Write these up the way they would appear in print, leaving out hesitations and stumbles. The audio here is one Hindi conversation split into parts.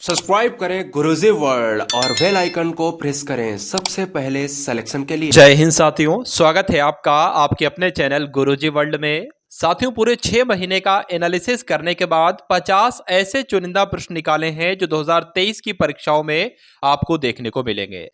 सब्सक्राइब करें गुरुजी वर्ल्ड और बेल आइकन को प्रेस करें सबसे पहले सिलेक्शन के लिए। जय हिंद साथियों, स्वागत है आपका आपके अपने चैनल गुरुजी वर्ल्ड में। साथियों, पूरे 6 महीने का एनालिसिस करने के बाद 50 ऐसे चुनिंदा प्रश्न निकाले हैं जो 2023 की परीक्षाओं में आपको देखने को मिलेंगे।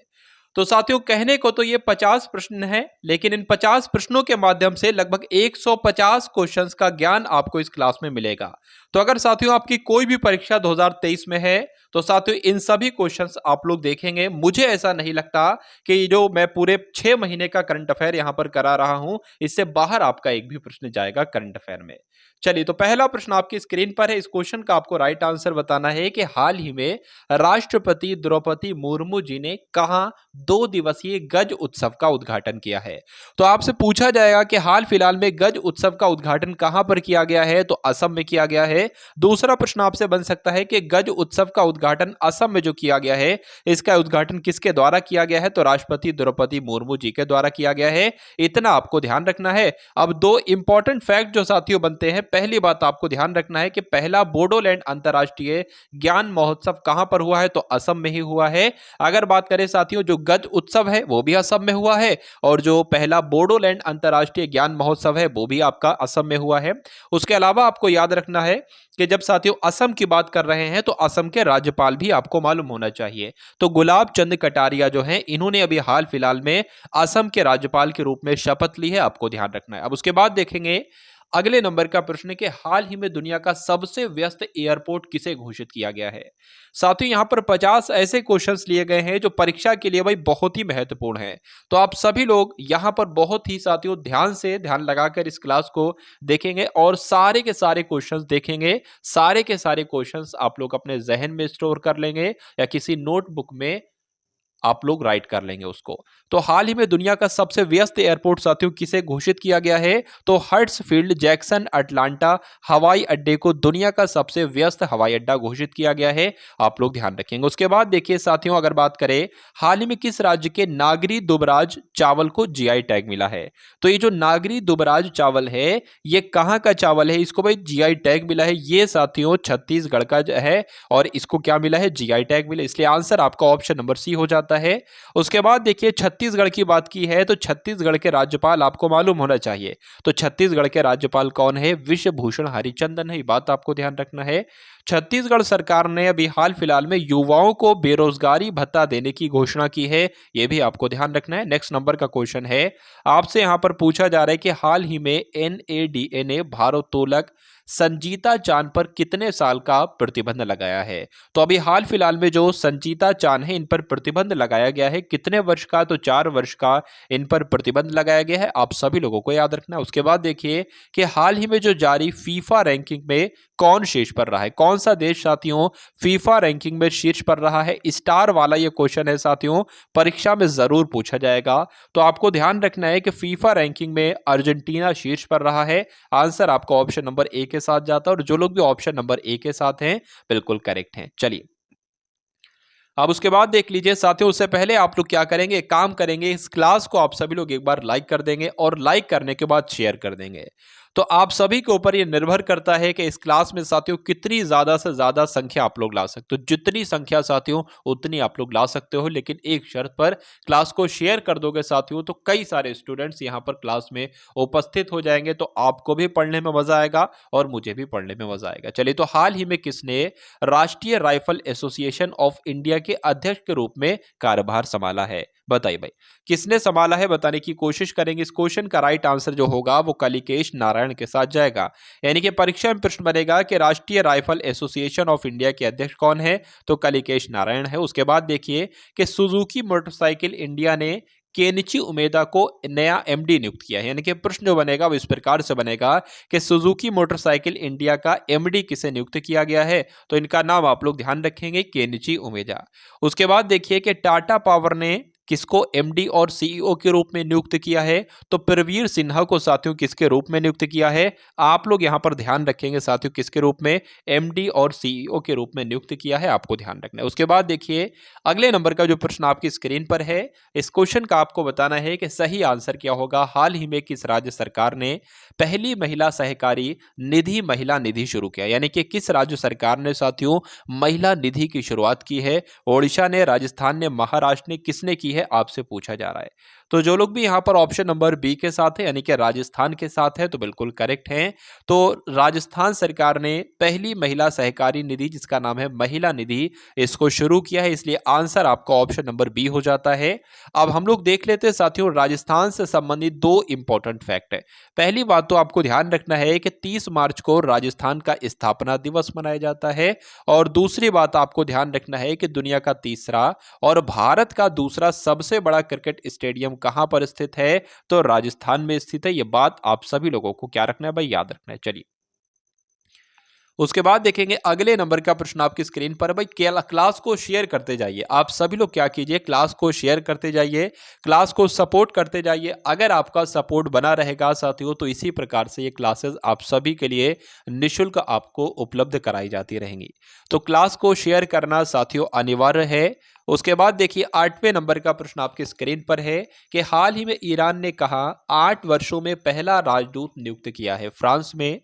तो साथियों, कहने को तो ये 50 प्रश्न हैं, लेकिन इन 50 प्रश्नों के माध्यम से लगभग 150 क्वेश्चंस का ज्ञान आपको इस क्लास में मिलेगा। तो अगर साथियों आपकी कोई भी परीक्षा 2023 में है तो साथियों इन सभी क्वेश्चंस आप लोग देखेंगे। मुझे ऐसा नहीं लगता कि जो मैं पूरे 6 महीने का करंट अफेयर यहां पर करा रहा हूं, इससे बाहर आपका एक भी प्रश्न जाएगा करंट अफेयर में। चलिए, तो पहला प्रश्न आपकी स्क्रीन पर है। इस क्वेश्चन का आपको राइट आंसर बताना है कि हाल ही में राष्ट्रपति द्रौपदी मुर्मू जी ने कहां 2 दिवसीय गज उत्सव का उद्घाटन किया है। तो आपसे पूछा जाएगा कि हाल फिलहाल में गज उत्सव का उद्घाटन कहां पर किया गया है, तो असम में किया गया है। दूसरा प्रश्न आपसे बन सकता है कि गज उत्सव का उद्घाटन असम में जो किया गया है, इसका उद्घाटन किसके द्वारा किया गया है, तो राष्ट्रपति द्रौपदी मुर्मू जी के द्वारा किया गया है। इतना आपको ध्यान रखना है। अब दो इंपॉर्टेंट फैक्ट जो साथियों बनते हैं। पहली बात आपको ध्यान रखना है कि पहला बोडोलैंड अंतर्राष्ट्रीय ज्ञान महोत्सव कहां पर हुआ है, तो असम में ही हुआ है। अगर बात करें साथियों, जो गज उत्सव है वो भी असम में हुआ है, और जो पहला बोडोलैंड अंतर्राष्ट्रीय ज्ञान महोत्सव है वो भी आपका असम में हुआ है। उसके अलावा आपको याद रखना है कि जब साथियों असम की बात कर रहे हैं तो असम के राज्यपाल भी आपको मालूम होना चाहिए। तो गुलाब चंद कटारिया जो हैं, इन्होंने अभी हाल फिलहाल में असम के राज्यपाल के रूप में शपथ ली है, आपको ध्यान रखना है। अब उसके बाद देखेंगे अगले नंबर का प्रश्न कि हाल ही में दुनिया का सबसे व्यस्त एयरपोर्ट किसे घोषित किया गया है। साथियों, यहां पर 50 ऐसे क्वेश्चंस लिए गए हैं जो परीक्षा के लिए भाई बहुत ही महत्वपूर्ण है। तो आप सभी लोग यहां पर बहुत ही साथियों ध्यान से ध्यान लगाकर इस क्लास को देखेंगे और सारे के सारे क्वेश्चंस देखेंगे। सारे के सारे क्वेश्चंस आप लोग अपने जहन में स्टोर कर लेंगे या किसी नोटबुक में आप लोग राइट कर लेंगे उसको। तो हाल ही में दुनिया का सबसे व्यस्त एयरपोर्ट साथियों किसे घोषित किया गया है, तो हर्ट्सफील्ड जैक्सन अटलांटा हवाई अड्डे को दुनिया का सबसे व्यस्त हवाई अड्डा घोषित किया गया है। आप लोग ध्यान रखेंगे। उसके बाद देखिए साथियों, अगर बात करें हाल ही में किस राज्य के नागरी दुबराज चावल को जीआई टैग मिला है, तो ये जो नागरी दुबराज चावल है ये कहां का चावल है, इसको भाई जीआई टैग मिला है। ये साथियों छत्तीसगढ़ का है और इसको क्या मिला है, जीआई टैग मिला। इसलिए आंसर आपका ऑप्शन नंबर सी हो जाता है। उसके बाद देखिए छत्तीसगढ़ की बात की है तो छत्तीसगढ़ के राज्यपाल आपको मालूम होना चाहिए। तो छत्तीसगढ़ के राज्यपाल कौन है, विश्वभूषण हरिचंदन है। ये बात आपको ध्यान रखना है। छत्तीसगढ़ सरकार ने अभी हाल फिलहाल में युवाओं को बेरोजगारी भत्ता देने की घोषणा की है, यह भी आपको ध्यान रखना है। नेक्स्ट नंबर का क्वेश्चन है, आपसे यहां पर पूछा जा रहा है कि हाल ही में एनएडीए ने भारोत्तोलक संजीता चांद पर कितने साल का प्रतिबंध लगाया है। तो अभी हाल फिलहाल में जो संजीता चांद है इन पर प्रतिबंध लगाया गया है, कितने वर्ष का, तो 4 वर्ष का इन पर प्रतिबंध लगाया गया है। आप सभी लोगों को याद रखना है। उसके बाद देखिए कि हाल ही में जो जारी फीफा रैंकिंग में कौन शीर्ष पर रहा है, कौन सा देश साथियों फीफा रैंकिंग में शीर्ष पर रहा है। स्टार वाला ये क्वेश्चन है साथियों, परीक्षा में जरूर पूछा जाएगा। तो आपको ध्यान रखना है कि फीफा रैंकिंग में अर्जेंटीना शीर्ष पर रहा है। आंसर आपका ऑप्शन नंबर ए के साथ जाता है, और जो लोग भी ऑप्शन नंबर ए के साथ हैं बिल्कुल करेक्ट हैं। चलिए, अब उसके बाद देख लीजिए साथियों, उससे पहले आप लोग क्या करेंगे, एक काम करेंगे, इस क्लास को आप सभी लोग एक बार लाइक कर देंगे और लाइक करने के बाद शेयर कर देंगे। तो आप सभी के ऊपर ये निर्भर करता है कि इस क्लास में साथियों कितनी ज्यादा से ज्यादा संख्या आप लोग ला सकते हो। जितनी संख्या साथियों उतनी आप लोग ला सकते हो, लेकिन एक शर्त पर, क्लास को शेयर कर दोगे साथियों तो कई सारे स्टूडेंट्स यहाँ पर क्लास में उपस्थित हो जाएंगे, तो आपको भी पढ़ने में मजा आएगा और मुझे भी पढ़ने में मजा आएगा। चलिए, तो हाल ही में किसने राष्ट्रीय राइफल एसोसिएशन ऑफ इंडिया के अध्यक्ष के रूप में कार्यभार संभाला है, बताइए भाई, किसने संभाला है, बताने की कोशिश करेंगे। इस क्वेश्चन का राइट आंसर जो होगा वो कलिकेश नारायण के साथ जाएगा। यानी कि परीक्षा में प्रश्न बनेगा कि राष्ट्रीय राइफल एसोसिएशन ऑफ इंडिया के अध्यक्ष कौन है, तो कलिकेश नारायण है। उसके बाद देखिए कि सुजुकी मोटरसाइकिल इंडिया ने केनिची उमेदा को नया एमडी नियुक्त किया है। यानी कि प्रश्न जो बनेगा वो इस प्रकार से बनेगा कि सुजुकी मोटरसाइकिल इंडिया का एमडी किसे नियुक्त किया गया है, तो इनका नाम आप लोग ध्यान रखेंगे, केनिची उमेदा। उसके बाद देखिए कि टाटा पावर ने किसको एमडी और सीईओ के रूप में नियुक्त किया है? तो प्रवीर सिन्हा को साथियों किसके रूप में नियुक्त किया है? आप लोग यहां पर ध्यान रखेंगे साथियों, किसके रूप में? एमडी और सीईओ के रूप में नियुक्त किया है, आपको ध्यान रखना है। उसके बाद देखिए अगले नंबर का जो प्रश्न आपकी स्क्रीन पर है, इस क्वेश्चन का आपको बताना है कि सही आंसर क्या होगा। हाल ही में किस राज्य सरकार ने पहली महिला सहकारी निधि महिला निधि शुरू किया? यानी कि किस राज्य सरकार ने साथियों महिला निधि की शुरुआत की है? ओडिशा ने, राजस्थान ने, महाराष्ट्र ने, किसने की है, आपसे पूछा जा रहा है। तो जो लोग भी यहां पर ऑप्शन नंबर बी के साथ है यानी कि राजस्थान के साथ है तो बिल्कुल करेक्ट है। तो राजस्थान सरकार ने पहली महिला सहकारी निधि जिसका नाम है महिला निधि, इसको शुरू किया है, इसलिए आंसर आपका ऑप्शन नंबर बी हो जाता है। अब हम लोग देख लेते हैं साथियों राजस्थान से संबंधित दो इंपॉर्टेंट फैक्ट है। पहली बात तो आपको ध्यान रखना है कि 30 मार्च को राजस्थान का स्थापना दिवस मनाया जाता है, और दूसरी बात आपको ध्यान रखना है कि दुनिया का तीसरा और भारत का दूसरा सबसे बड़ा क्रिकेट स्टेडियम कहां पर स्थित है? तो राजस्थान में स्थित है। यह बात आप सभी लोगों को क्या रखना है भाई? याद रखना है। चलिए उसके बाद देखेंगे अगले नंबर का प्रश्न आपकी स्क्रीन पर है भाई। क्लास को शेयर करते जाइए। आप सभी लोग क्या कीजिए, क्लास को शेयर करते जाइए, क्लास को सपोर्ट करते जाइए। अगर आपका सपोर्ट बना रहेगा साथियों तो इसी प्रकार से ये क्लासेस आप सभी के लिए निःशुल्क आपको उपलब्ध कराई जाती रहेंगी। तो क्लास को शेयर करना साथियों अनिवार्य है। उसके बाद देखिए 8वें नंबर का प्रश्न आपकी स्क्रीन पर है कि हाल ही में ईरान ने कहा 8 वर्षों में पहला राजदूत नियुक्त किया है? फ्रांस में,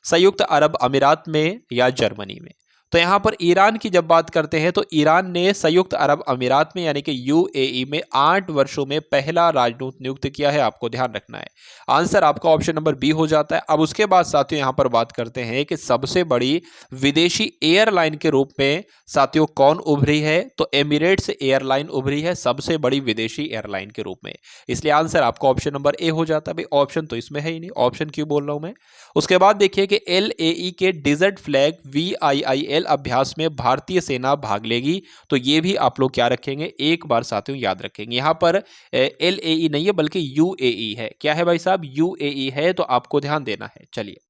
संयुक्त अरब अमीरात में, या जर्मनी में? तो यहां पर ईरान की जब बात करते हैं तो ईरान ने संयुक्त अरब अमीरात में यानी कि यूएई में 8 वर्षों में पहला राजदूत नियुक्त किया है, आपको ध्यान रखना है। आंसर आपका ऑप्शन नंबर बी हो जाता है। अब उसके बाद साथियों यहां पर बात करते हैं कि सबसे बड़ी विदेशी एयरलाइन के रूप में साथियों कौन उभरी है? तो एमिरेट्स एयरलाइन उभरी है सबसे बड़ी विदेशी एयरलाइन के रूप में, इसलिए आंसर आपका ऑप्शन नंबर ए हो जाता है। भाई ऑप्शन तो इसमें है ही नहीं, ऑप्शन क्यों बोल रहा हूं मैं। उसके बाद देखिए कि एलएई के डिजर्ट फ्लैग वीआईआईएल अभ्यास में भारतीय सेना भाग लेगी, तो ये भी आप लोग क्या रखेंगे, एक बार साथियों याद रखेंगे। यहां पर एलएई नहीं है बल्कि यूएई है। क्या है भाई साहब? यूएई है, तो आपको ध्यान देना है। चलिए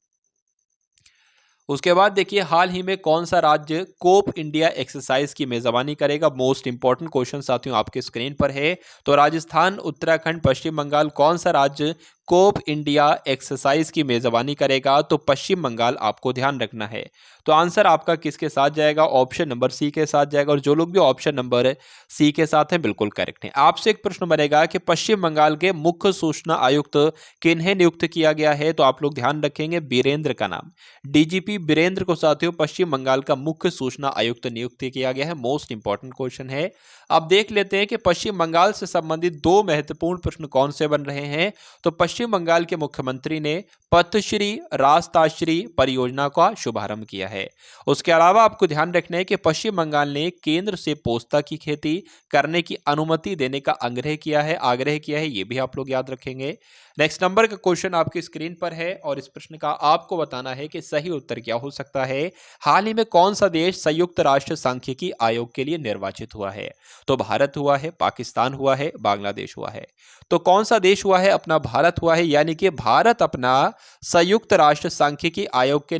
उसके बाद देखिए हाल ही में कौन सा राज्य कोप इंडिया एक्सरसाइज की मेजबानी करेगा? मोस्ट इंपॉर्टेंट क्वेश्चन साथियों आपके स्क्रीन पर है। तो राजस्थान, उत्तराखंड, पश्चिम बंगाल, कौन सा राज्य कोप इंडिया एक्सरसाइज की मेजबानी करेगा? तो पश्चिम बंगाल, आपको ध्यान रखना है। तो आंसर आपका किसके साथ जाएगा? ऑप्शन नंबर सी के साथ जाएगा, और जो लोग भी ऑप्शन नंबर सी के साथ हैं बिल्कुल करेक्ट है। आपसे एक प्रश्न बनेगा कि पश्चिम बंगाल के मुख्य सूचना आयुक्त किन्हें नियुक्त किया गया है? तो आप लोग ध्यान रखेंगे बीरेंद्र का नाम, डीजीपी बीरेंद्र को साथियों पश्चिम बंगाल का मुख्य सूचना आयुक्त नियुक्त किया गया है। मोस्ट इंपॉर्टेंट क्वेश्चन है। अब देख लेते हैं कि पश्चिम बंगाल से संबंधित दो महत्वपूर्ण प्रश्न कौन से बन रहे हैं। तो पश्चिम बंगाल के मुख्यमंत्री ने पथश्री राजताश्री परियोजना का शुभारंभ किया है। उसके अलावा आपको ध्यान रखना है कि पश्चिम बंगाल ने केंद्र से पोस्ता की खेती करने की अनुमति देने का आग्रह किया है, ये भी आप लोग याद रखेंगे। नेक्स्ट नंबर का क्वेश्चन आपकी स्क्रीन पर है, और इस प्रश्न का आपको बताना है कि सही उत्तर क्या हो सकता है। हाल ही में कौन सा देश संयुक्त राष्ट्र सांख्यिकी आयोग के लिए निर्वाचित हुआ है? तो भारत हुआ है, पाकिस्तान हुआ है, बांग्लादेश हुआ है। तो कौन सा देश हुआ है अपना? भारत हुआ है, यानी कि भारत अपना संयुक्त राष्ट्र सांख्यिकी आयोग के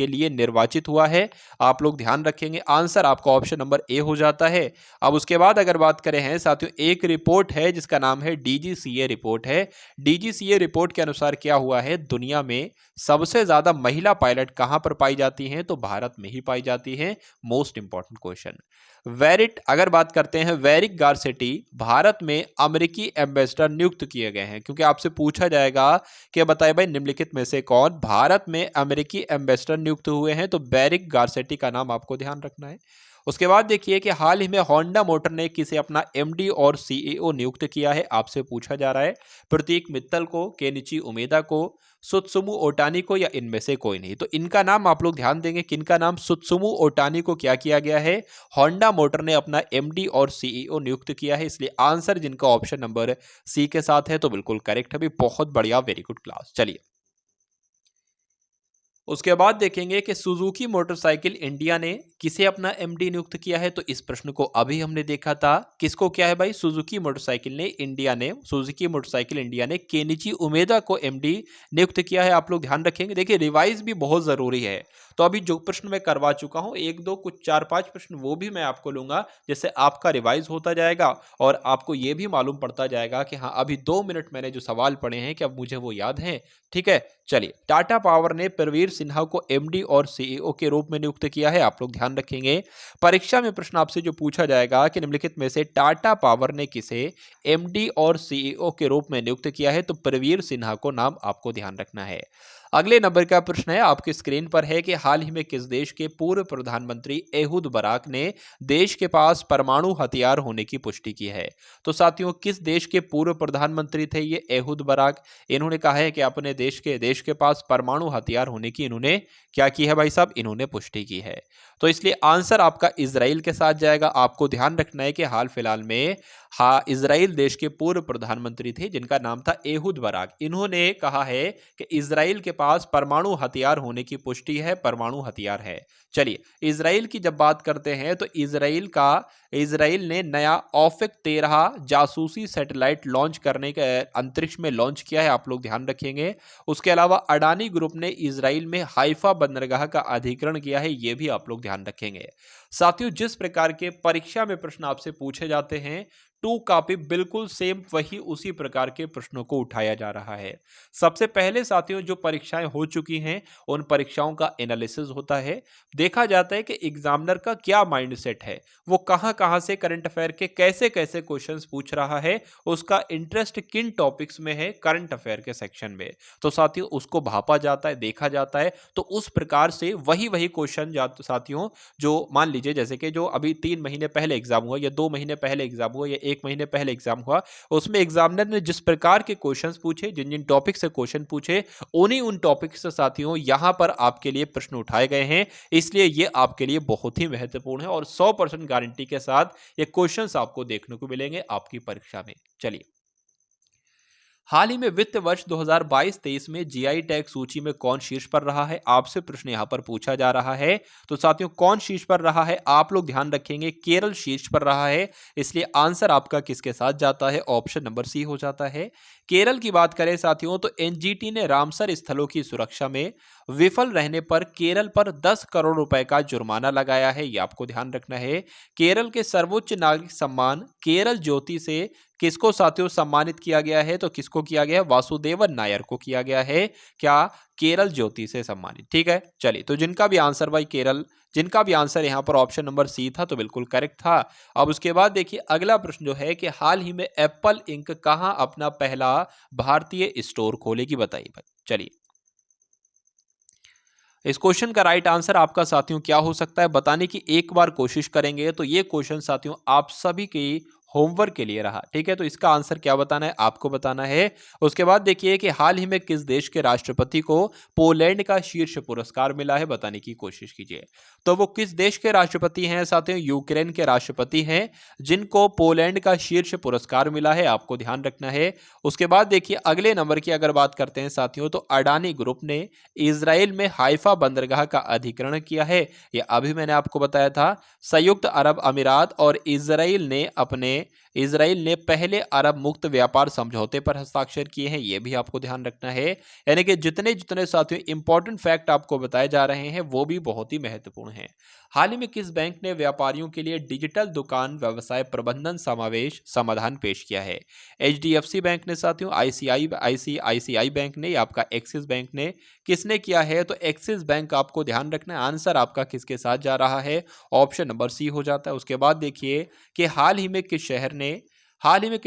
लिए निर्वाचित हुआ है। आप लोग ध्यान रखेंगे, आंसर आपका ऑप्शन नंबर ए हो जाता है। अब उसके बाद अगर बात करें हैं साथियों, एक रिपोर्ट है जिसका नाम है डीजीसीए रिपोर्ट है। डीजीसीए रिपोर्ट के अनुसार क्या हुआ है, दुनिया में सबसे ज्यादा महिला पायलट कहां पर पाई जाती हैं? तो भारत में ही पाई जाती हैं। Most important question. वेरिट अगर बात करते हैं, वेरिक गारसेटी भारत में अमेरिकी एम्बेसडर नियुक्त किए गए हैं, क्योंकि आपसे पूछा जाएगा कि बताइए भाई निम्नलिखित में से कौन भारत में अमेरिकी एम्बेसडर नियुक्त हुए हैं? तो वेरिक गारसेटी का नाम आपको ध्यान रखना है। उसके बाद देखिए कि हाल ही में होंडा मोटर ने किसे अपना एमडी और सीईओ नियुक्त किया है? आपसे पूछा जा रहा है। प्रतीक मित्तल को, केनिची उमेदा को, सुत्सुमु ओटानी को, या इनमें से कोई नहीं? तो इनका नाम आप लोग ध्यान देंगे, किनका नाम? सुत्सुमु ओटानी को क्या किया गया है? होंडा मोटर ने अपना एमडी और सीईओ नियुक्त किया है, इसलिए आंसर जिनका ऑप्शन नंबर सी के साथ है तो बिल्कुल करेक्ट है। भी बहुत बढ़िया, वेरी गुड क्लास। चलिए उसके बाद देखेंगे कि सुजुकी मोटरसाइकिल इंडिया ने किसे अपना एमडी नियुक्त किया है? तो इस प्रश्न को अभी हमने देखा था। किसको क्या है भाई? सुजुकी मोटरसाइकिल इंडिया ने केनिची उमेदा को एमडी नियुक्त किया है। आप लोग ध्यान रखेंगे, देखिए रिवाइज भी बहुत जरूरी है। तो अभी जो प्रश्न मैं करवा चुका हूं, एक दो कुछ 4-5 प्रश्न वो भी मैं आपको लूंगा, जिससे आपका रिवाइज होता जाएगा और आपको ये भी मालूम पड़ता जाएगा कि हाँ अभी 2 मिनट मैंने जो सवाल पढ़े हैं कि अब मुझे वो याद हैं। ठीक है, चलिए। टाटा पावर ने प्रवीर सिन्हा को एमडी और सीईओ के रूप में नियुक्त किया है, आप लोग ध्यान रखेंगे। परीक्षा में प्रश्न आपसे जो पूछा जाएगा कि निम्नलिखित में से टाटा पावर ने किसे एमडी और सीईओ के रूप में नियुक्त किया है, तो प्रवीर सिन्हा को नाम आपको ध्यान रखना है। अगले नंबर का प्रश्न है, आपकी स्क्रीन पर है कि हाल ही में किस देश के पूर्व प्रधानमंत्री एहुद बाराक ने देश के पास परमाणु हथियार होने की पुष्टि की है। तो साथियों, किस देश के पूर्व प्रधानमंत्री थे ये एहुद बाराक? इन्होंने कहा है कि अपने देश के पास परमाणु हथियार होने की इन्होंने क्या की है भाई साहब? इन्होंने पुष्टि की है। तो इसलिए आंसर आपका इजराइल के साथ जाएगा। आपको ध्यान रखना है कि हाल फिलहाल में इजराइल देश के पूर्व प्रधानमंत्री थे जिनका नाम था एहुद बाराक। इन्होंने कहा है कि इजराइल के पास परमाणु हथियार होने की पुष्टि है, परमाणु हथियार है। चलिए, इजराइल की जब बात करते हैं तो इजराइल ने नया ऑफिक 13 जासूसी सैटेलाइट लॉन्च करने के अंतरिक्ष में लॉन्च किया है, आप लोग ध्यान रखेंगे। उसके अलावा अडानी ग्रुप ने इजराइल में हाइफा बंदरगाह का अधिग्रहण किया है, यह भी आप लोग ध्यान रखेंगे। साथियों, जिस प्रकार के परीक्षा में प्रश्न आपसे पूछे जाते हैं, टू कॉपी बिल्कुल सेम वही उसी प्रकार के प्रश्नों को उठाया जा रहा है। सबसे पहले साथियों, जो परीक्षाएं हो चुकी हैं उन परीक्षाओं का एनालिसिस होता है। देखा जाता है कि एग्जामिनर का क्या माइंडसेट है, वो कहां कहां से करंट अफेयर के कैसे कैसे क्वेश्चंस पूछ रहा है, उसका इंटरेस्ट किन टॉपिक्स में है करंट अफेयर के सेक्शन में। तो साथियों, उसको भापा जाता है, देखा जाता है। तो उस प्रकार से वही क्वेश्चन साथियों, जो मान लीजिए जैसे कि जो अभी 3 महीने पहले एग्जाम हुआ या 2 महीने पहले एग्जाम हुआ या 1 महीने पहले एग्जाम हुआ, उसमें एग्जामिनर ने जिस प्रकार के क्वेश्चंस पूछे, जिन जिन टॉपिक से क्वेश्चन पूछे, उन टॉपिक से साथियों यहां पर आपके लिए प्रश्न उठाए गए हैं। इसलिए ये आपके लिए बहुत ही महत्वपूर्ण है और 100% गारंटी के साथ ये क्वेश्चंस आपको देखने को मिलेंगे आपकी परीक्षा में। चलिए, हाल ही में वित्त वर्ष 2022-23 में जीआई टैग सूची में कौन शीर्ष पर रहा है? आपसे प्रश्न यहां पर पूछा जा रहा है। तो साथियों, कौन शीर्ष पर रहा है? आप लोग ध्यान रखेंगे, केरल शीर्ष पर रहा है। इसलिए आंसर आपका किसके साथ जाता है? ऑप्शन नंबर सी हो जाता है। केरल की बात करें साथियों, तो एनजीटी ने रामसर स्थलों की सुरक्षा में विफल रहने पर केरल पर 10 करोड़ रुपए का जुर्माना लगाया है, यह आपको ध्यान रखना है। केरल के सर्वोच्च नागरिक सम्मान केरल ज्योति से किसको साथियों सम्मानित किया गया है? तो किसको किया गया है? वासुदेवन नायर को किया गया है। क्या? केरल ज्योति से सम्मानित। ठीक है, चलिए। तो जिनका भी आंसर यहां पर ऑप्शन नंबर सी था, तो बिल्कुल करेक्ट था। अब उसके बाद देखिए अगला प्रश्न जो है कि हाल ही में एप्पल इंक कहां अपना पहला भारतीय स्टोर खोलेगी, बताइए भाई। चलिए, इस क्वेश्चन का राइट आंसर आपका साथियों क्या हो सकता है बताने की एक बार कोशिश करेंगे तो ये क्वेश्चन साथियों आप सभी की होमवर्क के लिए रहा। ठीक है, तो इसका आंसर क्या बताना है? आपको बताना है। उसके बाद देखिए कि हाल ही में किस देश के राष्ट्रपति को पोलैंड का शीर्ष पुरस्कार मिला है, बताने की कोशिश कीजिए। तो वो किस देश के राष्ट्रपति हैं साथियों? यूक्रेन के राष्ट्रपति हैं जिनको पोलैंड का शीर्ष पुरस्कार मिला है, आपको ध्यान रखना है। उसके बाद देखिए अगले नंबर की अगर बात करते हैं साथियों, तो अडानी ग्रुप ने इजराइल में हाइफा बंदरगाह का अधिग्रहण किया है। यह अभी मैंने आपको बताया था। संयुक्त अरब अमीरात और इजराइल ने पहले अरब मुक्त व्यापार समझौते पर हस्ताक्षर किए हैं, यह भी आपको ध्यान रखना है। यानी कि जितने जितने साथियों इंपॉर्टेंट फैक्ट आपको बताए जा रहे हैं वो भी बहुत ही महत्वपूर्ण हैं। हाल ही में किस बैंक ने व्यापारियों के लिए डिजिटल दुकान व्यवसाय प्रबंधन समाधान पेश किया है? एचडीएफसी बैंक ने साथियों, आईसीआईसीआई बैंक ने, या आपका एक्सिस बैंक ने, किसने किया है? तो एक्सिस बैंक आपको ध्यान रखना है। आंसर आपका किसके साथ जा रहा है? ऑप्शन नंबर सी हो जाता है। उसके बाद देखिए कि हाल ही में किस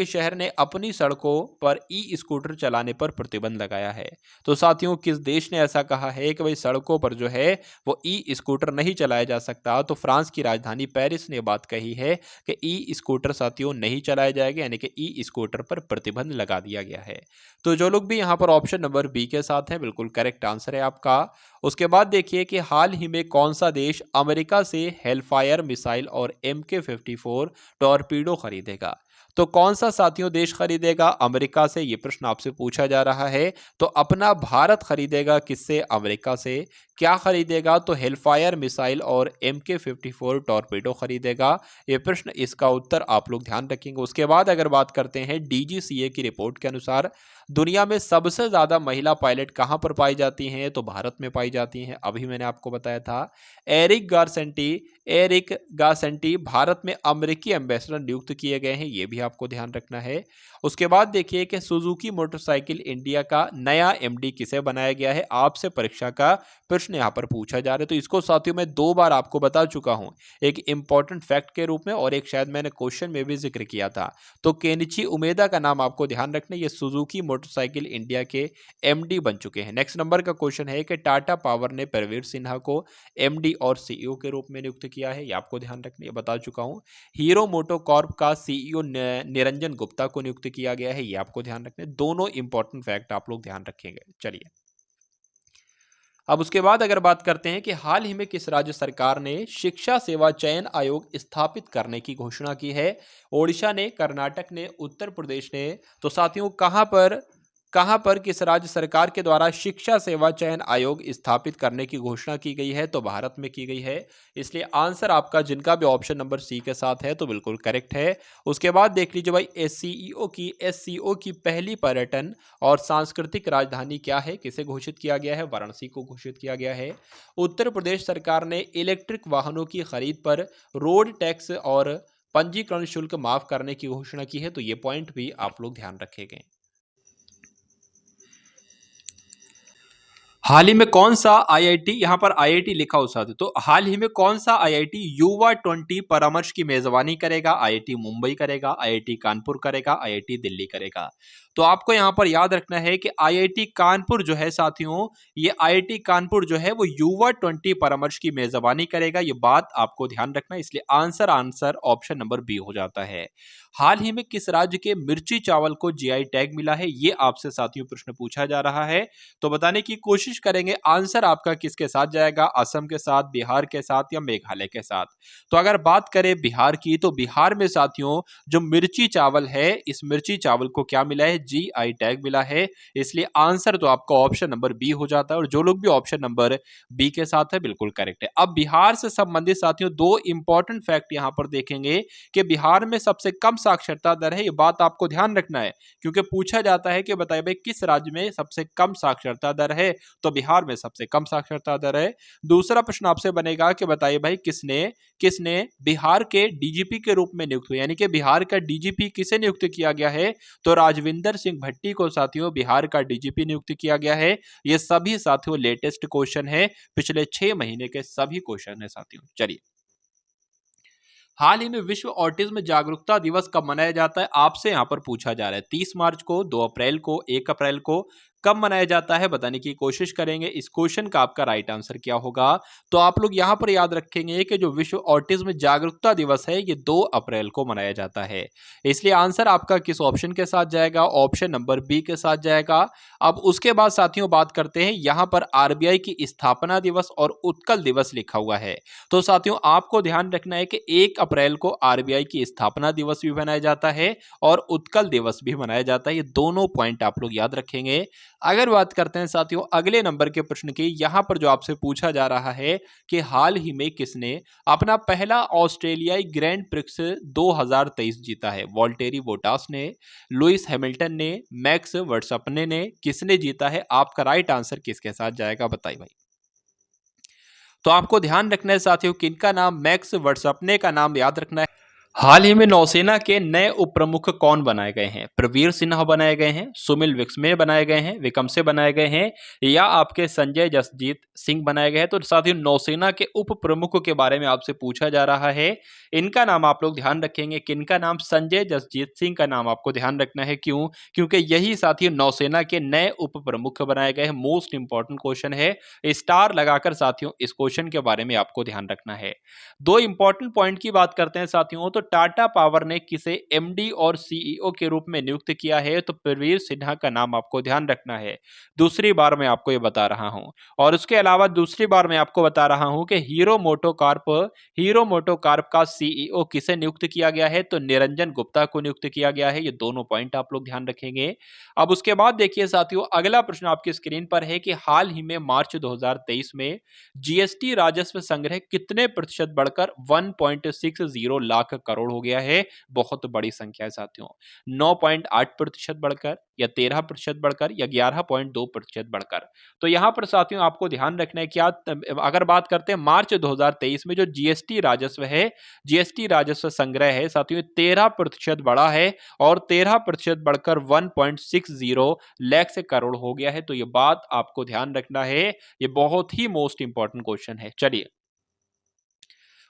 शहर ने अपनी सड़कों पर ई स्कूटर चलाने पर प्रतिबंध लगाया है? तो साथियों, किस देश ने ऐसा कहा है कि भाई सड़कों पर जो है वो ई स्कूटर नहीं चलाया जा सकता? तो फ्रांस की राजधानी पेरिस ने बात कही है कि ई स्कूटर साथियों नहीं चलाए जाएंगे, यानी कि ई स्कूटर पर प्रतिबंध लगा दिया गया है। तो जो लोग भी यहाँ पर ऑप्शन नंबर बी के साथ हैं, बिल्कुल करेक्ट आंसर है आपका। उसके बाद देखिए कि हाल ही में कौन सा देश अमेरिका से हेलफायर मिसाइल और MK-54 टॉर्पीडो खरीदेगा? तो कौन सा साथियों देश खरीदेगा अमेरिका से? ये प्रश्न आपसे पूछा जा रहा है। तो अपना भारत खरीदेगा किससे? अमेरिका से। क्या खरीदेगा? तो हेलफायर मिसाइल और MK-54 टॉर्पीडो खरीदेगा। ये प्रश्न, इसका उत्तर आप लोग ध्यान रखेंगे। उसके बाद अगर बात करते हैं DGCA की रिपोर्ट के अनुसार दुनिया में सबसे ज्यादा महिला पायलट कहां पर पाई जाती हैं? तो भारत में पाई जाती हैं, अभी मैंने आपको बताया था। एरिक गारसेंटी भारत में अमेरिकी एम्बेसडर नियुक्त किए गए हैं, ये भी आपको ध्यान रखना है। उसके बाद देखिए कि सुजुकी मोटरसाइकिल इंडिया का नया एमडी किसे बनाया गया है, आपसे परीक्षा का प्रश्न यहाँ पर पूछा जा रहा है। तो इसको साथियों मैं 2 बार आपको बता चुका हूँ, एक इंपॉर्टेंट फैक्ट के रूप में और एक शायद मैंने क्वेश्चन में भी जिक्र किया था। तो केनिची उमेदा का नाम आपको ध्यान रखना है, ये सुजुकी मोटरसाइकिल इंडिया के एमडी बन चुके हैं। नेक्स्ट नंबर का क्वेश्चन है कि टाटा पावर ने प्रवीर सिन्हा को एमडी और सीईओ के रूप में नियुक्त किया है, ये आपको ध्यान रखना है, बता चुका हूँ। हीरो मोटोकॉर्प का सीईओ निरंजन गुप्ता को नियुक्त किया गया है, ये आपको ध्यान रखना है। दोनों इंपॉर्टेंट फैक्ट आप लोग ध्यान रखेंगे। चलिए अब उसके बाद अगर बात करते हैं कि हाल ही में किस राज्य सरकार ने शिक्षा सेवा चयन आयोग स्थापित करने की घोषणा की है। ओडिशा ने, कर्नाटक ने, उत्तर प्रदेश ने। तो साथियों कहां पर किस राज्य सरकार के द्वारा शिक्षा सेवा चयन आयोग स्थापित करने की घोषणा की गई है, तो भारत में की गई है। इसलिए आंसर आपका जिनका भी ऑप्शन नंबर सी के साथ है तो बिल्कुल करेक्ट है। उसके बाद देख लीजिए भाई, एससीओ की पहली पर्यटन और सांस्कृतिक राजधानी क्या है, किसे घोषित किया गया है, वाराणसी को घोषित किया गया है। उत्तर प्रदेश सरकार ने इलेक्ट्रिक वाहनों की खरीद पर रोड टैक्स और पंजीकरण शुल्क माफ करने की घोषणा की है, तो ये पॉइंट भी आप लोग ध्यान रखेंगे। हाल ही में कौन सा आईआईटी, यहां पर आईआईटी लिखा हो साथ, तो हाल ही में कौन सा आईआईटी युवा 20 परामर्श की मेजबानी करेगा, आईआईटी मुंबई करेगा, आईआईटी कानपुर करेगा, आईआईटी दिल्ली करेगा। तो आपको यहां पर याद रखना है कि आईआईटी कानपुर जो है साथियों, ये आईआईटी कानपुर जो है वो युवा 20 परामर्श की मेजबानी करेगा, ये बात आपको ध्यान रखना है। इसलिए आंसर ऑप्शन नंबर बी हो जाता है। हाल ही में किस राज्य के मिर्ची चावल को जीआई टैग मिला है, ये आपसे साथियों प्रश्न पूछा जा रहा है, तो बताने की कोशिश करेंगे। आंसर आपका किसके साथ जाएगा, असम के साथ, बिहार के साथ या मेघालय के साथ। तो अगर बात करें बिहार की, तो बिहार में साथियों जो मिर्ची चावल है, इस मिर्ची चावल को क्या मिला है, जीआई टैग मिला है। इसलिए आंसर तो आपका ऑप्शन नंबर बी हो जाता है, और जो लोग भी ऑप्शन नंबर बी के साथ है बिल्कुल करेक्ट है। अब बिहार से संबंधित साथियों 2 इंपॉर्टेंट फैक्ट यहां पर देखेंगे कि बिहार में सबसे कम साक्षरता दर है, ये बात आपको ध्यान रखना है, क्योंकि पूछा जाता है कि बताइए भाई किस राज्य में सबसे कम साक्षरता दर है, तो बिहार में सबसे कम साक्षरता दर है। दूसरा प्रश्न आपसे बनेगा कि बताइए भाई किसने बिहार के डीजीपी के रूप में नियुक्त हुआ, यानी कि बिहार का डीजीपी किसे नियुक्त किया गया है, तो राजविंदर सिंह भट्टी को साथियों बिहार का डीजीपी नियुक्त किया गया है। ये सभी साथियों लेटेस्ट क्वेश्चन है, पिछले 6 महीने के सभी क्वेश्चन है साथियों। चलिए हाल ही में विश्व ऑटिज्म जागरूकता दिवस कब मनाया जाता है, आपसे यहां पर पूछा जा रहा है। 30 मार्च को, 2 अप्रैल को, 1 अप्रैल को, कब मनाया जाता है बताने की कोशिश करेंगे। इस क्वेश्चन का आपका राइट आंसर क्या होगा, तो आप लोग यहां पर याद रखेंगे कि जो विश्व ऑटिज्म जागरूकता दिवस है ये 2 अप्रैल को मनाया जाता है। इसलिए आंसर आपका किस ऑप्शन के साथ जाएगा, ऑप्शन नंबर बी के साथ जाएगा। अब उसके बाद साथियों बात करते हैं, यहां पर आरबीआई की स्थापना दिवस और उत्कल दिवस लिखा हुआ है। तो साथियों आपको ध्यान रखना है कि 1 अप्रैल को आरबीआई की स्थापना दिवस भी मनाया जाता है और उत्कल दिवस भी मनाया जाता है, ये दोनों पॉइंट आप लोग याद रखेंगे। अगर बात करते हैं साथियों अगले नंबर के प्रश्न की, यहां पर जो आपसे पूछा जा रहा है कि हाल ही में किसने अपना पहला ऑस्ट्रेलियाई ग्रैंड प्रिक्स 2023 जीता है, वॉल्टेरी बोटास ने, लुइस हैमिल्टन ने, मैक्स वर्स्टैपेन ने, किसने जीता है, आपका राइट आंसर किसके साथ जाएगा बताइए भाई। तो आपको ध्यान रखना है साथियों किनका नाम, मैक्स वर्स्टैपेन का नाम याद रखना है। हाल ही में नौसेना के नए उप प्रमुख कौन बनाए गए हैं, प्रवीर सिन्हा बनाए गए हैं, सुमिल विक्समे बनाए गए हैं, विकमसे बनाए गए हैं, या आपके संजय जसजीत सिंह बनाए गए हैं। तो साथियों नौसेना के उप प्रमुखों के बारे में आपसे पूछा जा रहा है, इनका नाम आप लोग ध्यान रखेंगे, किनका नाम, संजय जसजीत सिंह का नाम आपको ध्यान रखना है। क्यों, क्योंकि यही साथियों नौसेना के नए उप प्रमुख बनाए गए हैं। मोस्ट इंपॉर्टेंट क्वेश्चन है, स्टार लगाकर साथियों इस क्वेश्चन के बारे में आपको ध्यान रखना है। 2 इंपॉर्टेंट पॉइंट की बात करते हैं साथियों, तो टाटा पावर ने किसे एमडी और सीईओ के रूप में नियुक्त किया है, तो प्रवीर सिन्हा का नाम आपको ध्यान रखना है। दूसरी बार मैं आपको ये बता रहा हूं, और उसके अलावा दूसरी बार मैं आपको बता रहा हूं कि हीरो मोटोकॉर्प का सीईओ किसे नियुक्त किया गया है, तो निरंजन गुप्ता को नियुक्त किया गया है। ये दोनों पॉइंट आप लोग ध्यान रखेंगे। अब उसके बाद देखिए साथियों अगला प्रश्न आपकी स्क्रीन पर है कि हाल ही में मार्च 2023 में जीएसटी राजस्व संग्रह कितने प्रतिशत बढ़कर 1.60 लाख करोड़ हो गया है, बहुत बड़ी संख्या है साथियों। 9.8% बढ़कर या 13% बढ़कर या 11.2% बढ़कर। तो यहाँ पर साथियों आपको ध्यान रखना है क्या, अगर बात करते हैं मार्च 2023 में जो जीएसटी राजस्व है, जीएसटी राजस्व संग्रह है साथियों 13% बढ़ा है और 13% बढ़कर 1.60 लाख से करोड़ हो गया है। तो ये बात आपको ध्यान रखना है, ये बहुत ही मोस्ट इंपॉर्टेंट क्वेश्चन है। चलिए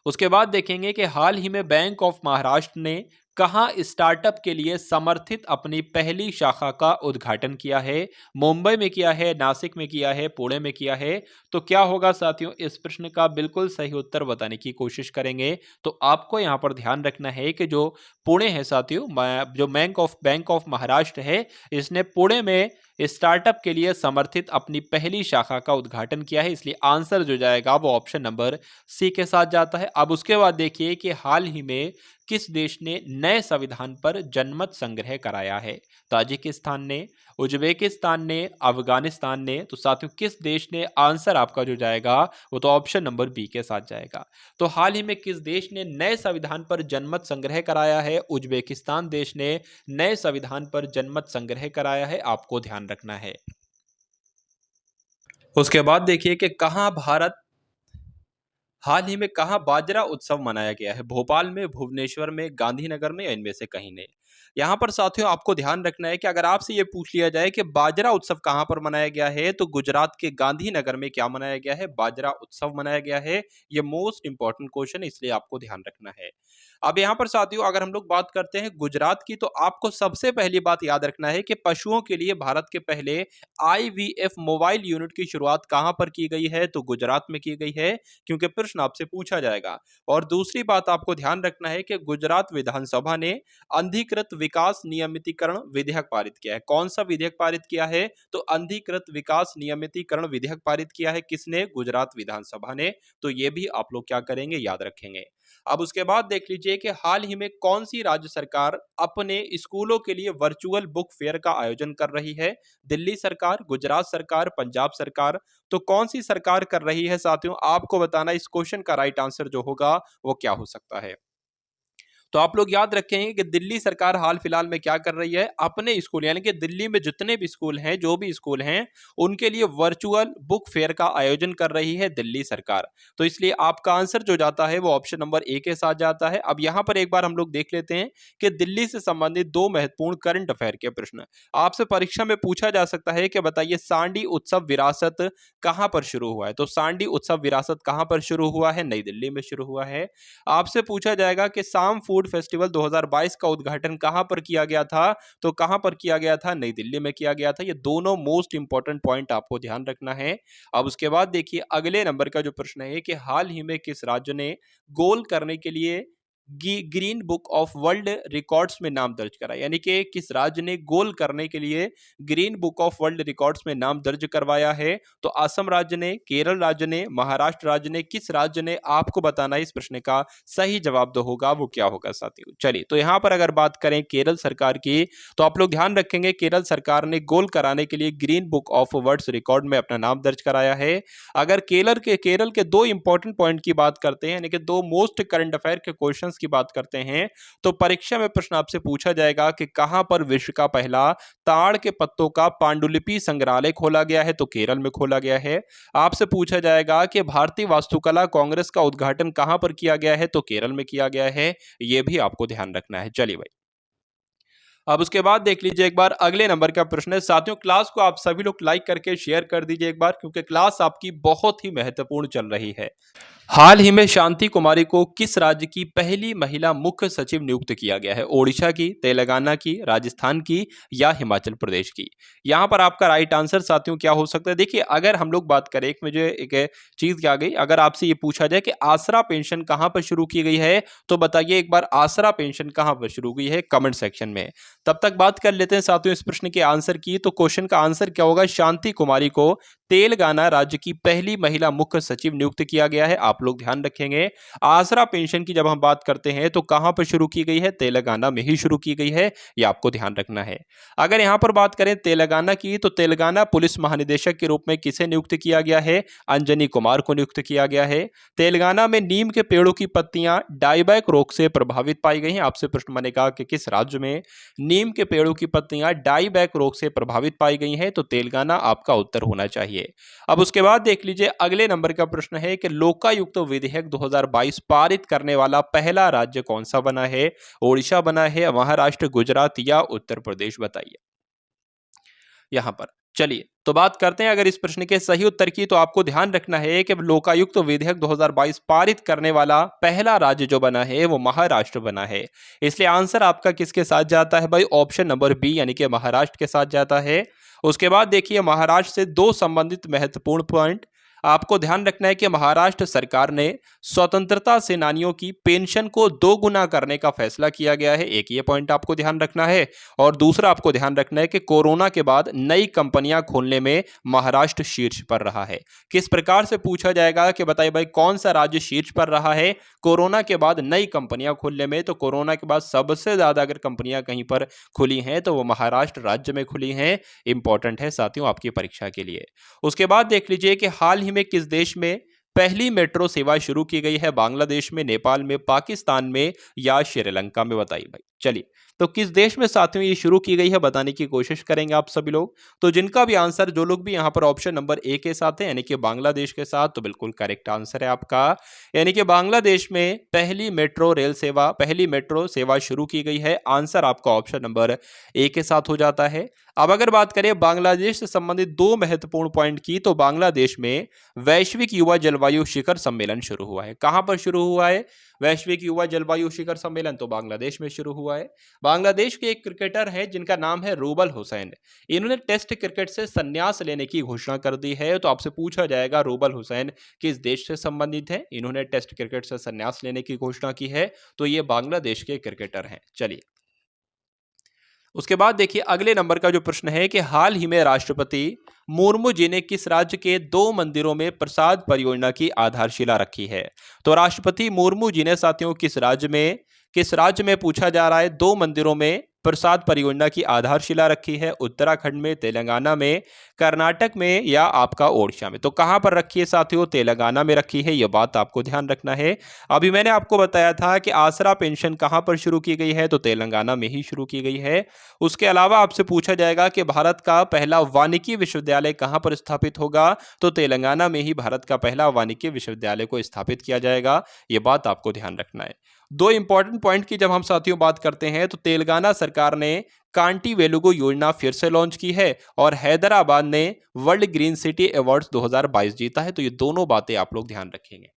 उसके बाद देखेंगे कि हाल ही में बैंक ऑफ महाराष्ट्र ने कहाँ स्टार्टअप के लिए समर्थित अपनी पहली शाखा का उद्घाटन किया है। मुंबई में किया है, नासिक में किया है, पुणे में किया है। तो क्या होगा साथियों, इस प्रश्न का बिल्कुल सही उत्तर बताने की कोशिश करेंगे। तो आपको यहाँ पर ध्यान रखना है कि जो पुणे है साथियों, जो बैंक ऑफ महाराष्ट्र है, इसने पुणे में स्टार्टअप के लिए समर्थित अपनी पहली शाखा का उद्घाटन किया है, इसलिए आंसर जो जाएगा वो ऑप्शन नंबर सी के साथ जाता है। अब उसके बाद देखिए कि हाल ही में किस देश ने नए संविधान पर जनमत संग्रह कराया है। ताजिकिस्तान ने, उज्बेकिस्तान ने, अफगानिस्तान ने। तो साथियों किस देश ने, आंसर आपका जो जाएगा वो तो ऑप्शन नंबर बी के साथ जाएगा। तो हाल ही में किस देश ने नए संविधान पर जनमत संग्रह कराया है, उज्बेकिस्तान देश ने नए संविधान पर जनमत संग्रह कराया है, आपको ध्यान रखना है। उसके बाद देखिए कि हाल ही में कहाँ बाजरा उत्सव मनाया गया है। भोपाल में, भुवनेश्वर में, गांधीनगर में या इनमें से कहीं ने। यहाँ पर साथियों आपको ध्यान रखना है कि अगर आपसे ये पूछ लिया जाए कि बाजरा उत्सव कहाँ पर मनाया गया है, तो गुजरात के गांधीनगर में क्या मनाया गया है, बाजरा उत्सव मनाया गया है। ये मोस्ट इंपॉर्टेंट क्वेश्चन है, इसलिए आपको ध्यान रखना है। अब यहाँ पर साथियों अगर हम लोग बात करते हैं गुजरात की, तो आपको सबसे पहली बात याद रखना है कि पशुओं के लिए भारत के पहले आईवीएफ मोबाइल यूनिट की शुरुआत कहाँ पर की गई है, तो गुजरात में की गई है, क्योंकि प्रश्न आपसे पूछा जाएगा। और दूसरी बात आपको ध्यान रखना है कि गुजरात विधानसभा ने अंधीकृत विकास नियमितीकरण विधेयक पारित किया है। कौन सा विधेयक पारित किया है, तो अंधीकृत विकास नियमितीकरण विधेयक पारित किया है। किसने, गुजरात विधानसभा ने। तो ये भी आप लोग क्या करेंगे, याद रखेंगे। अब उसके बाद देख लीजिए कि हाल ही में कौन सी राज्य सरकार अपने स्कूलों के लिए वर्चुअल बुक फेयर का आयोजन कर रही है। दिल्ली सरकार, गुजरात सरकार, पंजाब सरकार। तो कौन सी सरकार कर रही है साथियों, आपको बताना इस क्वेश्चन का राइट आंसर जो होगा वो क्या हो सकता है। तो आप लोग याद रखेंगे कि दिल्ली सरकार हाल फिलहाल में क्या कर रही है, अपने स्कूल यानी कि दिल्ली में जितने भी स्कूल हैं, जो भी स्कूल हैं, उनके लिए वर्चुअल बुक फेयर का आयोजन कर रही है दिल्ली सरकार। तो इसलिए आपका आंसर जो जाता है वो ऑप्शन नंबर ए के साथ जाता है। अब यहां पर एक बार हम लोग देख लेते हैं कि दिल्ली से संबंधित दो महत्वपूर्ण करंट अफेयर के प्रश्न आपसे परीक्षा में पूछा जा सकता है कि बताइए सांडी उत्सव विरासत कहां पर शुरू हुआ है। तो सांडी उत्सव विरासत कहां पर शुरू हुआ है, नई दिल्ली में शुरू हुआ है। आपसे पूछा जाएगा कि शाम फूड फेस्टिवल 2022 का उद्घाटन कहां पर किया गया था, तो कहां पर किया गया था, नई दिल्ली में किया गया था। ये दोनों मोस्ट इंपॉर्टेंट पॉइंट आपको ध्यान रखना है। अब उसके बाद देखिए अगले नंबर का जो प्रश्न है कि हाल ही में किस राज्य ने गोल करने के लिए green book of world records में नाम दर्ज करा, यानी कि किस राज्य ने गोल करने के लिए green book of world records में नाम दर्ज करवाया है। तो असम राज्य ने, केरल राज्य ने, महाराष्ट्र राज्य ने, किस राज्य ने, आपको बताना है। इस प्रश्न का सही जवाब जो होगा वो क्या होगा साथियों। चलिए तो यहां पर अगर बात करें केरल सरकार की, तो आप लोग ध्यान रखेंगे केरल सरकार ने गोल कराने के लिए green book of world record में अपना नाम दर्ज कराया है। अगर केरल के दो इंपॉर्टेंट पॉइंट की बात करते हैं, यानी कि दो मोस्ट करंट अफेयर के क्वेश्चंस की बात करते हैं, तो परीक्षा में प्रश्न आपसे पूछा जाएगा कि कहां पर विश्व का पहला ताड़ के पत्तों का पांडुलिपि संग्रहालय खोला गया है, तो केरल में खोला गया है। आपसे पूछा जाएगा कि भारतीय वास्तुकला कांग्रेस का उद्घाटन कहां पर किया गया है, तो केरल में किया गया है। यह भी आपको ध्यान रखना है। चलिए भाई अब उसके बाद देख लीजिए एक बार अगले नंबर का प्रश्न है। साथियों क्लास को आप सभी लोग लाइक करके शेयर कर दीजिए एक बार, क्योंकि क्लास आपकी बहुत ही महत्वपूर्ण चल रही है। हाल ही में शांति कुमारी को किस राज्य की पहली महिला मुख्य सचिव नियुक्त किया गया है। ओडिशा की, तेलंगाना की, राजस्थान की या हिमाचल प्रदेश की। यहां पर आपका राइट आंसर साथियों क्या हो सकता है। देखिए अगर हम लोग बात करें, मुझे एक चीज क्या गई, अगर आपसे ये पूछा जाए कि आसरा पेंशन कहां पर शुरू की गई है, तो बताइए एक बार आसरा पेंशन कहां पर शुरू हुई है, कमेंट सेक्शन में। तब तक बात कर लेते हैं साथियों इस प्रश्न के आंसर की। तो क्वेश्चन का आंसर क्या होगा, शांति कुमारी को तेलंगाना राज्य की पहली महिला मुख्य सचिव नियुक्त किया गया है। आप लोग ध्यान रखेंगे। आसरा पेंशन की जब हम बात करते हैं तो कहां पर शुरू की गई है? तेलंगाना में ही शुरू की गई है, ये आपको ध्यान रखना है। अगर यहां पर बात करें तेलंगाना की, तो तेलंगाना पुलिस महानिदेशक के रूप में किसे नियुक्त किया गया है? अंजनी कुमार को नियुक्त किया गया है। तेलंगाना में नीम के पेड़ों की पत्तियां डाईबैक रोग से प्रभावित पाई गई हैं। आपसे प्रश्न बनेगा कि किस राज्य में नीम के पेड़ों की पत्तियां डाईबैक रोग से प्रभावित पाई गई हैं? तो तेलंगाना आपका उत्तर होना चाहिए। अब उसके बाद देख लीजिए, अगले नंबर का प्रश्न है कि लोकायुक्त विधेयक 2022 पारित करने वाला पहला राज्य कौन सा बना है? ओडिशा बना है, महाराष्ट्र, गुजरात या उत्तर प्रदेश? बताइए यहां पर। चलिए तो बात करते हैं अगर इस प्रश्न के सही उत्तर की, तो आपको ध्यान रखना है कि लोकायुक्त विधेयक 2022 पारित करने वाला पहला राज्य जो बना है वो महाराष्ट्र बना है। इसलिए आंसर आपका किसके साथ जाता है भाई? ऑप्शन नंबर बी यानी कि महाराष्ट्र के साथ जाता है। उसके बाद देखिए, महाराष्ट्र से दो संबंधित महत्वपूर्ण पॉइंट आपको ध्यान रखना है कि महाराष्ट्र सरकार ने स्वतंत्रता सेनानियों की पेंशन को 2 गुना करने का फैसला किया गया है, एक ये पॉइंट आपको ध्यान रखना है। और दूसरा आपको ध्यान रखना है कि कोरोना के बाद नई कंपनियां खोलने में महाराष्ट्र शीर्ष पर रहा है। किस प्रकार से पूछा जाएगा कि बताइए भाई कौन सा राज्य शीर्ष पर रहा है कोरोना के बाद नई कंपनियां खोलने में? तो कोरोना के बाद सबसे ज्यादा अगर कंपनियां कहीं पर खुली हैं तो वो महाराष्ट्र राज्य में खुली हैं। इंपॉर्टेंट है साथियों आपकी परीक्षा के लिए। उसके बाद देख लीजिए कि हाल ही में किस देश में पहली मेट्रो सेवा शुरू की गई है? बांग्लादेश में, नेपाल में, पाकिस्तान में या श्रीलंका में? बताइए भाई। चलिए तो किस देश में साथियों ये शुरू की गई है बताने की कोशिश करेंगे आप सभी लोग। तो जिनका भी आंसर, जो लोग भी यहां पर ऑप्शन नंबर ए के साथ है यानी कि बांग्लादेश के साथ, तो बिल्कुल करेक्ट आंसर है आपका। यानी कि बांग्लादेश में पहली मेट्रो सेवा शुरू की गई है। आंसर आपका ऑप्शन नंबर ए के साथ हो जाता है। अब अगर बात करें बांग्लादेश से संबंधित दो महत्वपूर्ण पॉइंट की, तो बांग्लादेश में वैश्विक युवा जलवायु शिखर सम्मेलन शुरू हुआ है। कहां पर शुरू हुआ है वैश्विक युवा जलवायु शिखर सम्मेलन? तो बांग्लादेश में शुरू हुआ है। बांग्लादेश के एक क्रिकेटर है जिनका नाम है रूबल हुसैन। इन्होंने टेस्ट क्रिकेट से संन्यास लेने की घोषणा कर दी है। तो आपसे पूछा जाएगा रूबल हुसैन किस देश से संबंधित है? इन्होंने टेस्ट क्रिकेट से संन्यास लेने की घोषणा की है, तो ये बांग्लादेश के क्रिकेटर हैं। चलिए उसके बाद देखिए, अगले नंबर का जो प्रश्न है कि हाल ही में राष्ट्रपति मुर्मू जी ने किस राज्य के 2 मंदिरों में प्रसाद परियोजना की आधारशिला रखी है? तो राष्ट्रपति मुर्मू जी ने साथियों किस राज्य में पूछा जा रहा है 2 मंदिरों में प्रसाद परियोजना की आधारशिला रखी है? उत्तराखंड में, तेलंगाना में, कर्नाटक में या आपका ओडिशा में? तो कहां पर रखी है साथियों? तेलंगाना में रखी है। यह बात आपको ध्यान रखना है। अभी मैंने आपको बताया था कि आसरा पेंशन कहां पर शुरू की गई है? तो तेलंगाना में ही शुरू की गई है। उसके अलावा आपसे पूछा जाएगा कि भारत का पहला वानिकी विश्वविद्यालय कहां पर स्थापित होगा? तो तेलंगाना में ही भारत का पहला वानिकी विश्वविद्यालय को स्थापित किया जाएगा। यह बात आपको ध्यान रखना है। दो इंपॉर्टेंट पॉइंट की जब हम साथियों बात करते हैं, तो तेलंगाना सरकार ने कांटी वेलुगु योजना फिर से लॉन्च की है और हैदराबाद ने वर्ल्ड ग्रीन सिटी अवार्ड्स 2022 जीता है। तो ये दोनों बातें आप लोग ध्यान रखेंगे।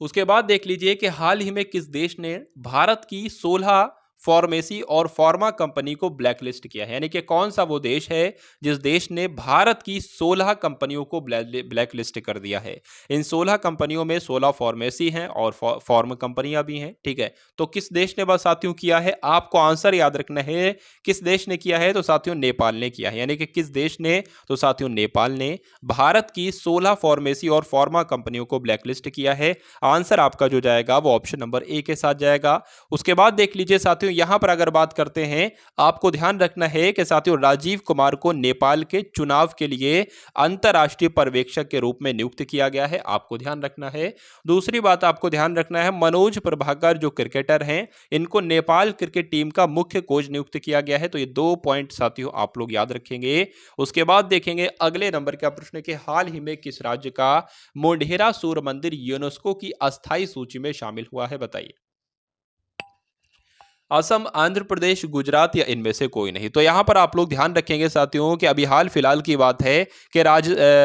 उसके बाद देख लीजिए कि हाल ही में किस देश ने भारत की 16 फार्मेसी और फार्मा कंपनी को ब्लैकलिस्ट किया है? यानी कि कौन सा वो देश है जिस देश ने भारत की 16 कंपनियों को ब्लैकलिस्ट कर दिया है? इन 16 कंपनियों में 16 फार्मेसी हैं और फार्मा कंपनियां भी हैं। ठीक है, तो किस देश ने बस साथियों किया है? आपको आंसर याद रखना है किस देश ने किया है। तो साथियों नेपाल ने किया है। यानी कि किस देश ने? तो साथियों नेपाल ने भारत की 16 फार्मेसी और फार्मा कंपनियों को ब्लैकलिस्ट किया है। आंसर आपका जो जाएगा वो ऑप्शन नंबर ए के साथ जाएगा। उसके बाद देख लीजिए साथियों, यहां पर अगर बात करते हैं, आपको ध्यान रखना है कि साथियों राजीव कुमार को नेपाल के चुनाव के लिए अंतर्राष्ट्रीय पर्यवेक्षक के रूप में नियुक्त किया गया है। आपको ध्यान रखना है। दूसरी बात आपको ध्यान रखना है, मनोज प्रभाकर जो क्रिकेटर हैं, इनको नेपाल क्रिकेट टीम का मुख्य कोच नियुक्त किया गया है। तो ये 2 पॉइंट साथियों आप लोग याद रखेंगे। उसके बाद देखेंगे अगले नंबर का प्रश्न कि हाल ही में किस राज्य का मोढेरा सूर्य मंदिर यूनेस्को की अस्थायी सूची में शामिल हुआ है? बताइए। असम, आंध्र प्रदेश, गुजरात या इनमें से कोई नहीं? तो यहां पर आप लोग ध्यान रखेंगे साथियों कि अभी हाल फिलहाल की बात है कि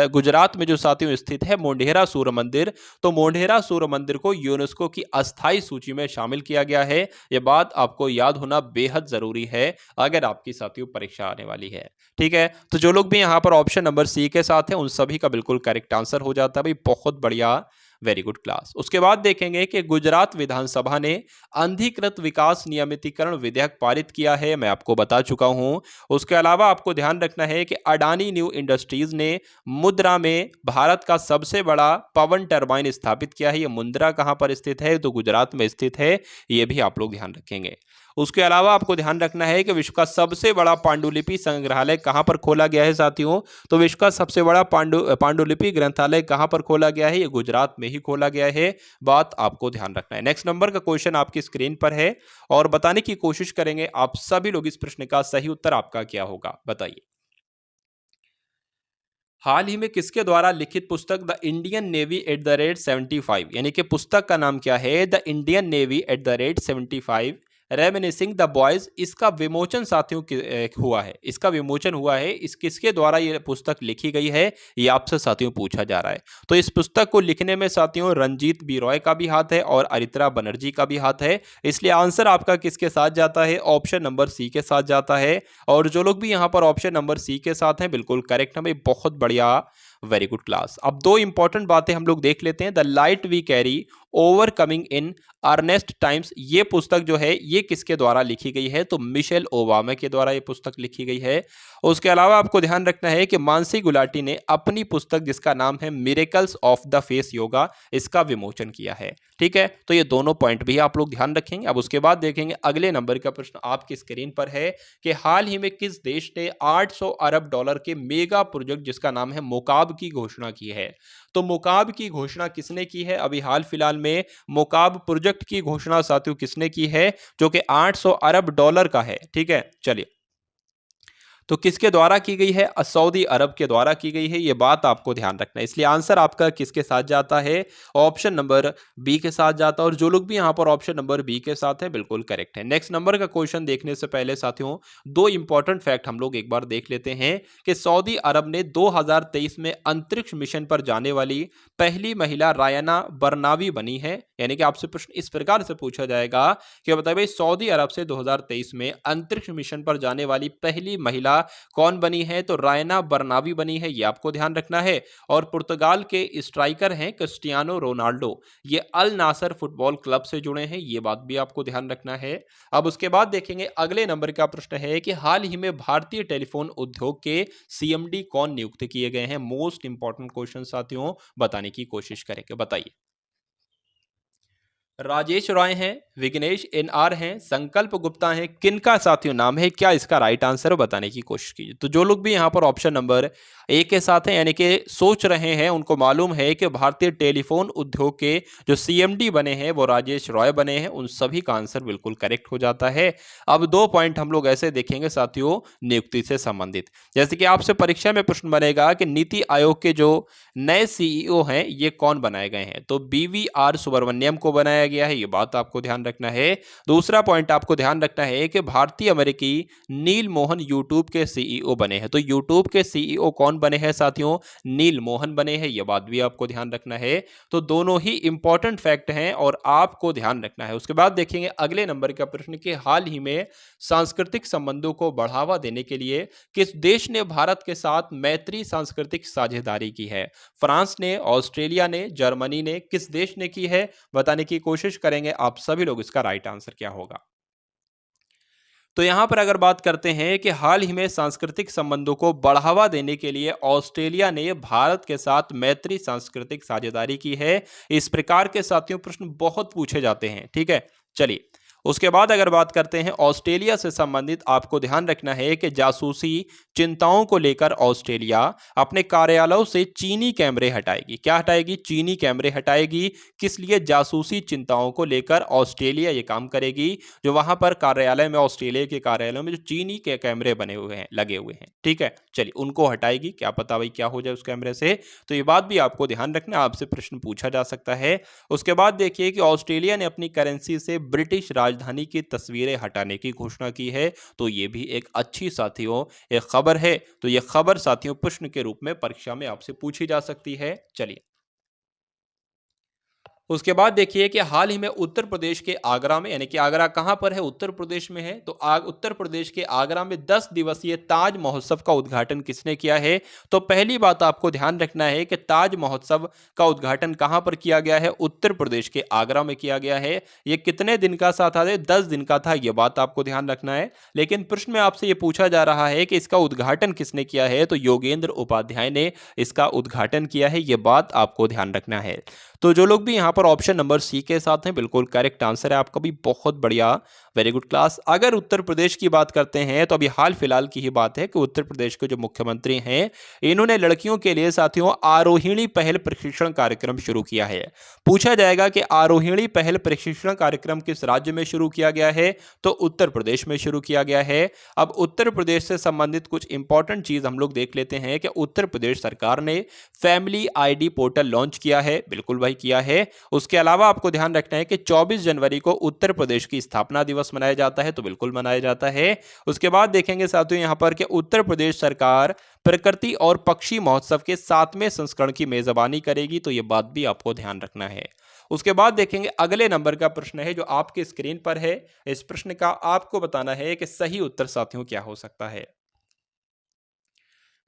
गुजरात में जो साथियों स्थित है मोढेरा सूर्य मंदिर, तो मोढेरा सूर्य मंदिर को यूनेस्को की अस्थायी सूची में शामिल किया गया है। यह बात आपको याद होना बेहद जरूरी है अगर आपकी साथियों परीक्षा आने वाली है। ठीक है, तो जो लोग भी यहाँ पर ऑप्शन नंबर सी के साथ हैं उन सभी का बिल्कुल करेक्ट आंसर हो जाता है भाई। बहुत बढ़िया, वेरी गुड क्लास। उसके बाद देखेंगे कि गुजरात विधानसभा ने अंधीकृत विकास नियमितीकरण विधेयक पारित किया है, मैं आपको बता चुका हूं। उसके अलावा आपको ध्यान रखना है कि अडानी न्यू इंडस्ट्रीज ने मुद्रा में भारत का सबसे बड़ा पवन टरबाइन स्थापित किया है। ये मुंद्रा कहां पर स्थित है? तो गुजरात में स्थित है, ये भी आप लोग ध्यान रखेंगे। उसके अलावा आपको ध्यान रखना है कि विश्व का सबसे बड़ा पांडुलिपि संग्रहालय कहां पर खोला गया है साथियों? तो विश्व का सबसे बड़ा पांडुलिपि ग्रंथालय कहां पर खोला गया है? ये गुजरात में ही खोला गया है, बात आपको ध्यान रखना है। नेक्स्ट नंबर का क्वेश्चन आपकी स्क्रीन पर है और बताने की कोशिश करेंगे आप सभी लोग इस प्रश्न का सही उत्तर आपका क्या होगा, बताइए। हाल ही में किसके द्वारा लिखित पुस्तक the Indian navy at the rate 75, यानी कि पुस्तक का नाम क्या है? The Indian navy at the rate 75 reminiscing the boys, इसका विमोचन साथियों हुआ है। इसका विमोचन हुआ है, इस किसके द्वारा ये पुस्तक लिखी गई है, ये आपसे साथियों पूछा जा रहा है। तो इस पुस्तक को लिखने में साथियों रंजीत बी रॉय का भी हाथ है और अरित्रा बनर्जी का भी हाथ है, इसलिए आंसर आपका किसके साथ जाता है? ऑप्शन नंबर सी के साथ जाता है। और जो लोग भी यहाँ पर ऑप्शन नंबर सी के साथ हैं बिल्कुल करेक्ट है भाई, बहुत बढ़िया, वेरी गुड क्लास। अब दो इंपॉर्टेंट बातें हम लोग देख लेते हैं। The light we carry overcoming in earnest times, ये पुस्तक जो है ये किसके द्वारा लिखी गई है? तो मिशेल ओबामा के द्वारा ये पुस्तक लिखी गई है। उसके अलावा आपको ध्यान रखना है कि मानसी गुलाटी ने अपनी पुस्तक जिसका नाम है miracles of the face yoga, इसका विमोचन किया है। ठीक है, तो ये दोनों पॉइंट भी आप लोग ध्यान रखेंगे। अब उसके बाद देखेंगे अगले नंबर का प्रश्न आपकी स्क्रीन पर है कि हाल ही में किस देश ने 800 अरब डॉलर के मेगा प्रोजेक्ट जिसका नाम है मोकाब की घोषणा की है? तो मोकाब की घोषणा किसने की है? अभी हाल फिलहाल में मोकाब प्रोजेक्ट की घोषणा साथियों किसने की है, जो कि 800 अरब डॉलर का है। ठीक है, चलिए, तो किसके द्वारा की गई है? सऊदी अरब के द्वारा की गई है, ये बात आपको ध्यान रखना है। इसलिए आंसर आपका किसके साथ जाता है? ऑप्शन नंबर बी के साथ जाता है। और जो लोग भी यहां पर ऑप्शन नंबर बी के साथ है बिल्कुल करेक्ट है। नेक्स्ट नंबर का क्वेश्चन देखने से पहले साथियों दो इंपॉर्टेंट फैक्ट हम लोग एक बार देख लेते हैं कि सऊदी अरब ने 2023 में अंतरिक्ष मिशन पर जाने वाली पहली महिला रायना बरनावी बनी है। यानी कि आपसे प्रश्न इस प्रकार से पूछा जाएगा कि बताइए भाई सऊदी अरब से 2023 में अंतरिक्ष मिशन पर जाने वाली पहली महिला कौन बनी है? तो रायना बरनावी बनी है, ये आपको ध्यान रखना है। और पुर्तगाल के स्ट्राइकर हैं क्रिस्टियानो रोनाल्डो, ये अल नासर फुटबॉल क्लब से जुड़े हैं, ये बात भी आपको ध्यान रखना है। अब उसके बाद देखेंगे अगले नंबर का प्रश्न है कि हाल ही में भारतीय टेलीफोन उद्योग के सीएमडी कौन नियुक्त किए गए हैं? मोस्ट इंपॉर्टेंट क्वेश्चन साथियों, बताने की कोशिश करेंगे, बताइए। राजेश रॉय हैं, विघ्नेश एनआर हैं, संकल्प गुप्ता हैं, किनका साथियों नाम है? क्या इसका राइट आंसर है, बताने की कोशिश कीजिए। तो जो लोग भी यहाँ पर ऑप्शन नंबर ए के साथ हैं, यानी कि सोच रहे हैं, उनको मालूम है कि भारतीय टेलीफोन उद्योग के जो सीएमडी बने हैं वो राजेश रॉय बने हैं, उन सभी का आंसर बिल्कुल करेक्ट हो जाता है। अब दो पॉइंट हम लोग ऐसे देखेंगे साथियों नियुक्ति से संबंधित, जैसे कि आपसे परीक्षा में प्रश्न बनेगा कि नीति आयोग के जो नए सीईओ हैं ये कौन बनाए गए हैं? तो बीवीआर सुब्रमण्यम को बनाया गया है, ये बात आपको ध्यान रखना है। दूसरा पॉइंट आपको ध्यान रखना है कि भारतीय अमेरिकी नील मोहन यूट्यूब के सीईओ बने हैं। तो यूट्यूब के सीईओ कौन बने हैं साथियों? नील मोहन बने हैं, ये बात भी आपको ध्यान रखना है। तो दोनों ही इंपॉर्टेंट फैक्ट हैं और आपको ध्यान रखना है। उसके बाद देखेंगे अगले नंबर का प्रश्न कि हाल ही में सांस्कृतिक संबंधों को बढ़ावा देने के लिए किस देश ने भारत के साथ मैत्री सांस्कृतिक साझेदारी की है? फ्रांस ने, ऑस्ट्रेलिया ने, जर्मनी ने, किस देश ने की है? बताने की कोशिश करेंगे आप सभी लोग, इसका राइट आंसर क्या होगा। तो यहां पर अगर बात करते हैं कि हाल ही में सांस्कृतिक संबंधों को बढ़ावा देने के लिए ऑस्ट्रेलिया ने भारत के साथ मैत्री सांस्कृतिक साझेदारी की है। इस प्रकार के साथियों प्रश्न बहुत पूछे जाते हैं। ठीक है, चलिए, उसके बाद अगर बात करते हैं ऑस्ट्रेलिया से संबंधित, आपको ध्यान रखना है कि जासूसी चिंताओं को लेकर ऑस्ट्रेलिया अपने कार्यालयों से चीनी कैमरे हटाएगी। क्या हटाएगी? चीनी कैमरे हटाएगी। किस लिए? जासूसी चिंताओं को लेकर ऑस्ट्रेलिया ये काम करेगी। जो वहां पर कार्यालय में, ऑस्ट्रेलिया के कार्यालयों में जो चीनी के कैमरे बने हुए हैं, लगे हुए हैं, ठीक है, चलिए उनको हटाएगी। क्या पता भाई क्या हो जाए उस कैमरे से, तो ये बात भी आपको ध्यान रखना, आपसे प्रश्न पूछा जा सकता है। उसके बाद देखिए कि ऑस्ट्रेलिया ने अपनी करेंसी से ब्रिटिश राजधानी की तस्वीरें हटाने की घोषणा की है। तो ये भी एक अच्छी साथियों एक खबर है। तो ये खबर साथियों प्रश्न के रूप में परीक्षा में आपसे पूछी जा सकती है। चलिए, उसके बाद देखिए कि हाल ही में उत्तर प्रदेश के आगरा में, यानी कि आगरा कहाँ पर है, उत्तर प्रदेश में है, तो उत्तर प्रदेश के आगरा में 10 दिवसीय ताज महोत्सव का उद्घाटन किसने किया है? तो पहली बात आपको ध्यान रखना है कि ताज महोत्सव का उद्घाटन कहाँ पर किया गया है? उत्तर प्रदेश के आगरा में किया गया है। ये कितने दिन का था? 10 दिन का था, ये बात आपको ध्यान रखना है। लेकिन प्रश्न में आपसे ये पूछा जा रहा है कि इसका उद्घाटन किसने किया है? तो योगेंद्र उपाध्याय ने इसका उद्घाटन किया है, ये बात आपको ध्यान रखना है। तो जो लोग भी यहाँ पर ऑप्शन नंबर सी के साथ हैं, बिल्कुल करेक्ट आंसर है आपका भी, बहुत बढ़िया, वेरी गुड क्लास। अगर उत्तर प्रदेश की बात करते हैं तो अभी हाल फिलहाल की ही बात है कि उत्तर प्रदेश के जो मुख्यमंत्री हैं, इन्होंने लड़कियों के लिए साथियों आरोहिणी पहल प्रशिक्षण कार्यक्रम शुरू किया है। पूछा जाएगा कि आरोहिणी पहल प्रशिक्षण कार्यक्रम किस राज्य में शुरू किया गया है? तो उत्तर प्रदेश में शुरू किया गया है। अब उत्तर प्रदेश से संबंधित कुछ इंपॉर्टेंट चीज हम लोग देख लेते हैं कि उत्तर प्रदेश सरकार ने फैमिली आईडी पोर्टल लॉन्च किया है, बिल्कुल भाई किया है। उसके अलावा आपको ध्यान रखना है कि 24 जनवरी को उत्तर प्रदेश की स्थापना दिवस मनाया जाता है, तो बिल्कुल मनाया जाता है। उसके बाद देखेंगे साथियों यहां पर कि उत्तर प्रदेश सरकार प्रकृति और पक्षी महोत्सव के 7वें संस्करण की मेजबानी करेगी, तो यह बात भी आपको ध्यान रखना है। उसके बाद देखेंगे अगले नंबर का प्रश्न है जो आपके स्क्रीन पर है। इस प्रश्न का आपको बताना है कि सही उत्तर साथियों क्या हो सकता है।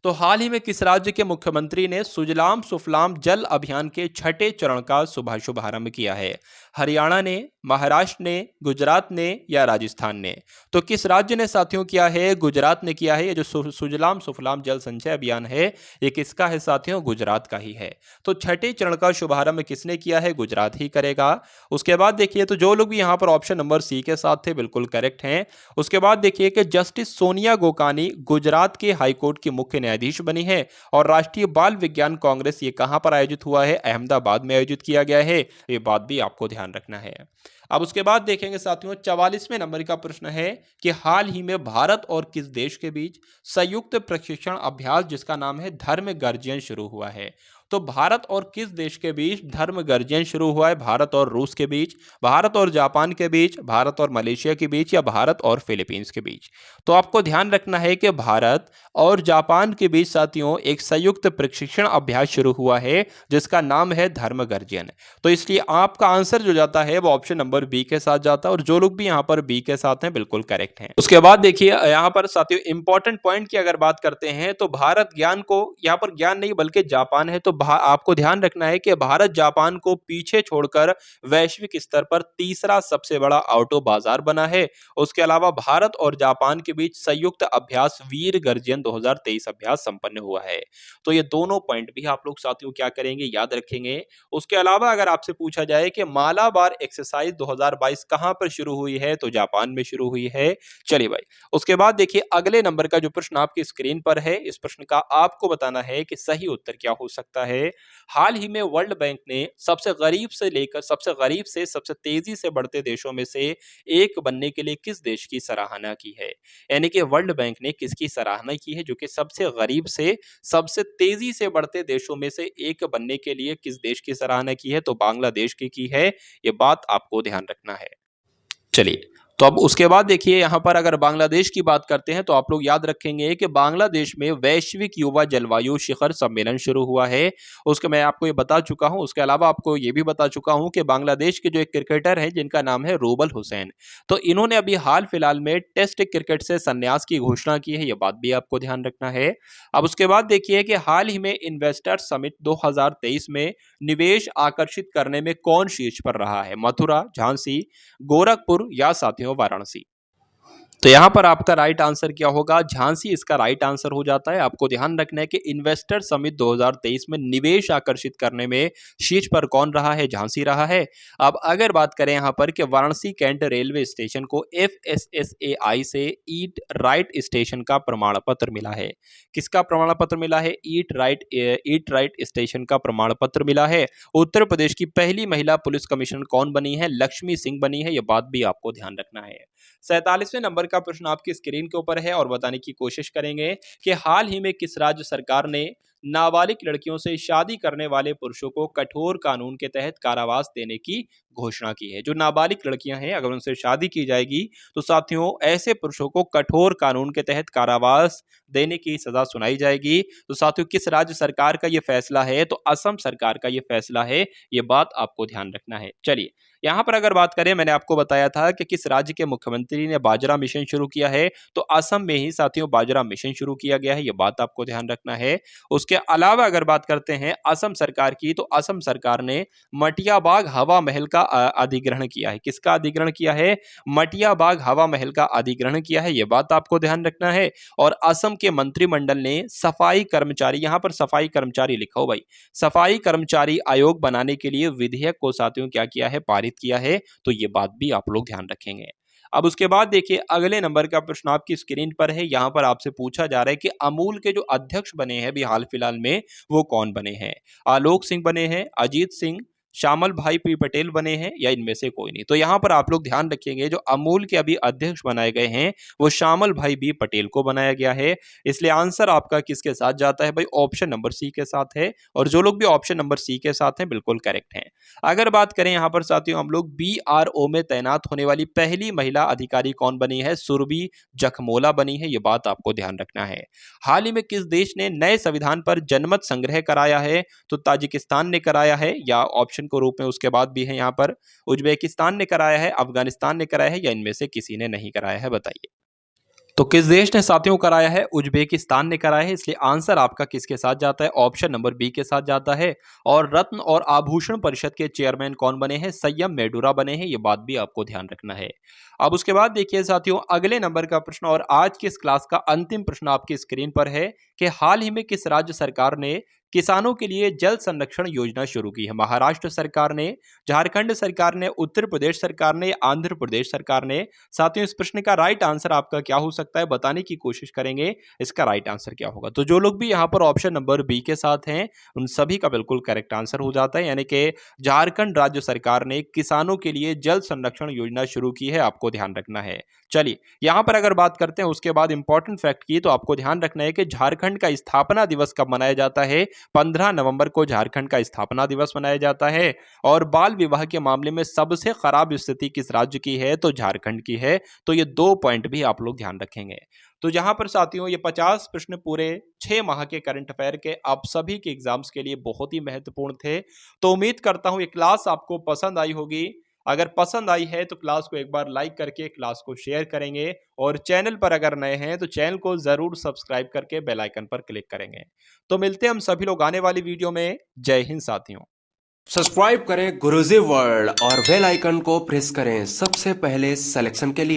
तो हाल ही में किस राज्य के मुख्यमंत्री ने सुजलाम सुफलाम जल अभियान के 6ठे चरण का शुभारंभ किया है? हरियाणा ने, महाराष्ट्र ने, गुजरात ने या राजस्थान ने? तो किस राज्य ने साथियों किया है? गुजरात ने किया है। ये जो सुजलाम सुफलाम जल संचय अभियान है, ये किसका है साथियों? गुजरात का ही है। तो 6ठे चरण का शुभारंभ किसने किया है? गुजरात ही करेगा। उसके बाद देखिए तो जो लोग भी यहाँ पर ऑप्शन नंबर सी के साथ थे, बिल्कुल करेक्ट हैं। उसके बाद देखिए कि जस्टिस सोनिया गोकानी गुजरात के हाईकोर्ट की मुख्य न्यायाधीश बनी है। और राष्ट्रीय बाल विज्ञान कांग्रेस ये कहां पर आयोजित हुआ है? अहमदाबाद में आयोजित किया गया है, ये बात भी आपको ध्यान रखना है। अब उसके बाद देखेंगे साथियों 44वें नंबर का प्रश्न है कि हाल ही में भारत और किस देश के बीच संयुक्त प्रशिक्षण अभ्यास जिसका नाम है धर्म गर्जन शुरू हुआ है? तो भारत और किस देश के बीच धर्म गर्जन शुरू हुआ है? भारत और रूस के बीच, भारत और जापान के बीच, भारत और मलेशिया के बीच या भारत और फिलीपींस के बीच? तो आपको ध्यान रखना है कि भारत और जापान के बीच साथियों एक संयुक्त प्रशिक्षण अभ्यास शुरू हुआ है जिसका नाम है धर्म गर्जन। तो इसलिए आपका आंसर जो जाता है वो ऑप्शन नंबर बी के साथ जाता है, और जो लोग भी यहाँ पर बी के साथ हैं बिल्कुल करेक्ट हैं। उसके बाद देखिए यहाँ पर साथियों इंपॉर्टेंट पॉइंट की अगर बात करते हैं तो भारत ज्ञान को, यहाँ पर ज्ञान नहीं बल्कि जापान है, तो आपको ध्यान रखना है कि भारत जापान को पीछे छोड़कर वैश्विक स्तर पर तीसरा सबसे बड़ा ऑटो बाजार बना है। उसके अलावा भारत और जापान के बीच संयुक्त अभ्यास वीर गर्जन 2023 अभ्यास संपन्न हुआ है। तो ये दोनों पॉइंट भी आप लोग साथियों क्या करेंगे? याद रखेंगे। उसके अलावा अगर आपसे पूछा जाए कि मालाबार एक्सरसाइज 2022 कहां पर शुरू हुई है? तो जापान में शुरू हुई है। चलिए भाई, उसके बाद देखिए अगले नंबर का जो प्रश्न आपकी स्क्रीन पर है, इस प्रश्न का आपको बताना है कि सही उत्तर क्या हो सकता है। हाल ही में वर्ल्ड बैंक ने सबसे गरीब से सबसे तेजी से बढ़ते देशों में से एक बनने के लिए किस देश की सराहना की है? यानी कि वर्ल्ड बैंक ने किसकी सराहना की है जो कि सबसे गरीब से सबसे तेजी से बढ़ते देशों में से एक बनने के लिए किस देश की सराहना की है? तो बांग्लादेश की है। ये बात आपको ध्यान रखना है। चलिए, तो अब उसके बाद देखिए यहाँ पर अगर बांग्लादेश की बात करते हैं तो आप लोग याद रखेंगे कि बांग्लादेश में वैश्विक युवा जलवायु शिखर सम्मेलन शुरू हुआ है। उसके मैं आपको ये बता चुका हूँ। उसके अलावा आपको ये भी बता चुका हूँ कि बांग्लादेश के जो एक क्रिकेटर हैं जिनका नाम है रूबल हुसैन, तो इन्होंने अभी हाल फिलहाल में टेस्ट क्रिकेट से संन्यास की घोषणा की है, ये बात भी आपको ध्यान रखना है। अब उसके बाद देखिए कि हाल ही में इन्वेस्टर समिट 2023 में निवेश आकर्षित करने में कौन शीर्ष पर रहा है? मथुरा, झांसी, गोरखपुर या साथियों वाराणसी? तो यहां पर आपका राइट आंसर क्या होगा? झांसी इसका राइट आंसर हो जाता है। आपको ध्यान रखना है कि इन्वेस्टर समिट 2023 में निवेश आकर्षित करने में शीर्ष पर कौन रहा है? झांसी रहा है। अब अगर बात करें यहां पर कि वाराणसी कैंट रेलवे स्टेशन को FSSAI से ईट राइट स्टेशन का प्रमाण पत्र मिला है। किसका प्रमाण पत्र मिला है? ईट राइट स्टेशन का प्रमाण पत्र मिला है। उत्तर प्रदेश की पहली महिला पुलिस कमिश्नर कौन बनी है? लक्ष्मी सिंह बनी है। यह बात भी आपको ध्यान रखना है। 47वें नंबर का प्रश्न आपकी स्क्रीन के ऊपर है और बताने की कोशिश करेंगे कि हाल ही में किस राज्य सरकार ने नाबालिग लड़कियों से शादी करने वाले पुरुषों को कठोर कानून के तहत कारावास देने की घोषणा की है। जो नाबालिग लड़कियां हैं, अगर उनसे शादी की जाएगी तो साथियों ऐसे पुरुषों को कठोर कानून के तहत कारावास देने की सजा सुनाई जाएगी। तो साथियों किस राज्य सरकार का ये फैसला है? तो असम सरकार का ये फैसला है। ये बात आपको ध्यान रखना है। चलिए यहाँ पर अगर बात करें, मैंने आपको बताया था कि किस राज्य के मुख्यमंत्री ने बाजरा मिशन शुरू किया है, तो असम में ही साथियों बाजरा मिशन शुरू किया गया है। ये बात आपको ध्यान रखना है। उसके अलावा अगर बात करते हैं असम सरकार की, तो असम सरकार ने मटियाबाग हवा महल का अधिग्रहण किया है। किसका अधिग्रहण किया है? मटियाबाग हवा महल का अधिग्रहण किया है। ये बात आपको ध्यान रखना है। और असम के मंत्रिमंडल ने सफाई कर्मचारी, यहां पर सफाई कर्मचारी लिखा हो भाई, सफाई कर्मचारी आयोग बनाने के लिए विधेयक को साथियों क्या किया है? पारित किया है। तो ये बात भी आप लोग ध्यान रखेंगे। अब उसके बाद देखिए अगले नंबर का प्रश्न आपकी स्क्रीन पर है। यहां पर आपसे पूछा जा रहा है कि अमूल के जो अध्यक्ष बने हैं अभी हाल फिलहाल में, वो कौन बने हैं? आलोक सिंह बने हैं, अजीत सिंह, श्यामल भाई पी पटेल बने हैं, या इनमें से कोई नहीं? तो यहां पर आप लोग ध्यान रखेंगे, जो अमूल के अभी अध्यक्ष बनाए गए हैं वो श्यामल भाई बी पटेल को बनाया गया है। इसलिए आंसर आपका किसके साथ जाता है भाई? ऑप्शन नंबर सी के साथ है। और जो लोग भी ऑप्शन नंबर सी के साथ हैं बिल्कुल करेक्ट हैं। अगर बात करें यहाँ पर साथियों, हम लोग बीआरओ में तैनात होने वाली पहली महिला अधिकारी कौन बनी है? सुरभि जखमोला बनी है। ये बात आपको ध्यान रखना है। हाल ही में किस देश ने नए संविधान पर जनमत संग्रह कराया है? तो ताजिकिस्तान ने कराया है, या ऑप्शन को रूप में उसके बाद भी है यहाँ पर उज्बेकिस्तान ने कराया है, अफगानिस्तान ने कराया है, या इनमें से किसी ने नहीं कराया है? बताइए। तो किस देश ने साथियों कराया है? उज्बेकिस्तान ने कराया है। इसलिए आंसर आपका किसके साथ जाता है? ऑप्शन नंबर बी के साथ जाता है। और रत्न और आभूषण परिषद के चेयरमैन कौन बने हैं? संयम मेडुरा बने हैं। ये बात भी आपको ध्यान रखना है। अब उसके बाद देखिए साथियों अगले नंबर का प्रश्न, और आज की इस क्लास का अंतिम प्रश्न आपकी स्क्रीन पर है कि हाल ही में किस राज्य सरकार ने किसानों के लिए जल संरक्षण योजना शुरू की है? महाराष्ट्र सरकार ने, झारखंड सरकार ने, उत्तर प्रदेश सरकार ने, आंध्र प्रदेश सरकार ने? साथियों इस प्रश्न का राइट आंसर आपका क्या हो सकता है? बताने की कोशिश करेंगे इसका राइट आंसर क्या होगा। तो जो लोग भी यहाँ पर ऑप्शन नंबर बी के साथ हैं उन सभी का बिल्कुल करेक्ट आंसर हो जाता है, यानी कि झारखंड राज्य सरकार ने किसानों के लिए जल संरक्षण योजना शुरू की है। आपको ध्यान रखना है। चलिए यहाँ पर अगर बात करते हैं उसके बाद इंपॉर्टेंट फैक्ट की, तो आपको ध्यान रखना है कि झारखंड का स्थापना दिवस कब मनाया जाता है? 15 नवंबर को झारखंड का स्थापना दिवस मनाया जाता है। और बाल विवाह के मामले में सबसे खराब स्थिति किस राज्य की है? तो झारखंड की है। तो ये 2 पॉइंट भी आप लोग ध्यान रखेंगे। तो जहां पर साथियों ये 50 प्रश्न पूरे 6 माह के करंट अफेयर के आप सभी के एग्जाम्स के लिए बहुत ही महत्वपूर्ण थे। तो उम्मीद करता हूं ये क्लास आपको पसंद आई होगी। अगर पसंद आई है तो क्लास को एक बार लाइक करके क्लास को शेयर करेंगे, और चैनल पर अगर नए हैं तो चैनल को जरूर सब्सक्राइब करके बेल आइकन पर क्लिक करेंगे। तो मिलते हैं हम सभी लोग आने वाली वीडियो में। जय हिंद साथियों। सब्सक्राइब करें गुरुजी वर्ल्ड और बेल आइकन को प्रेस करें सबसे पहले सिलेक्शन के लिए।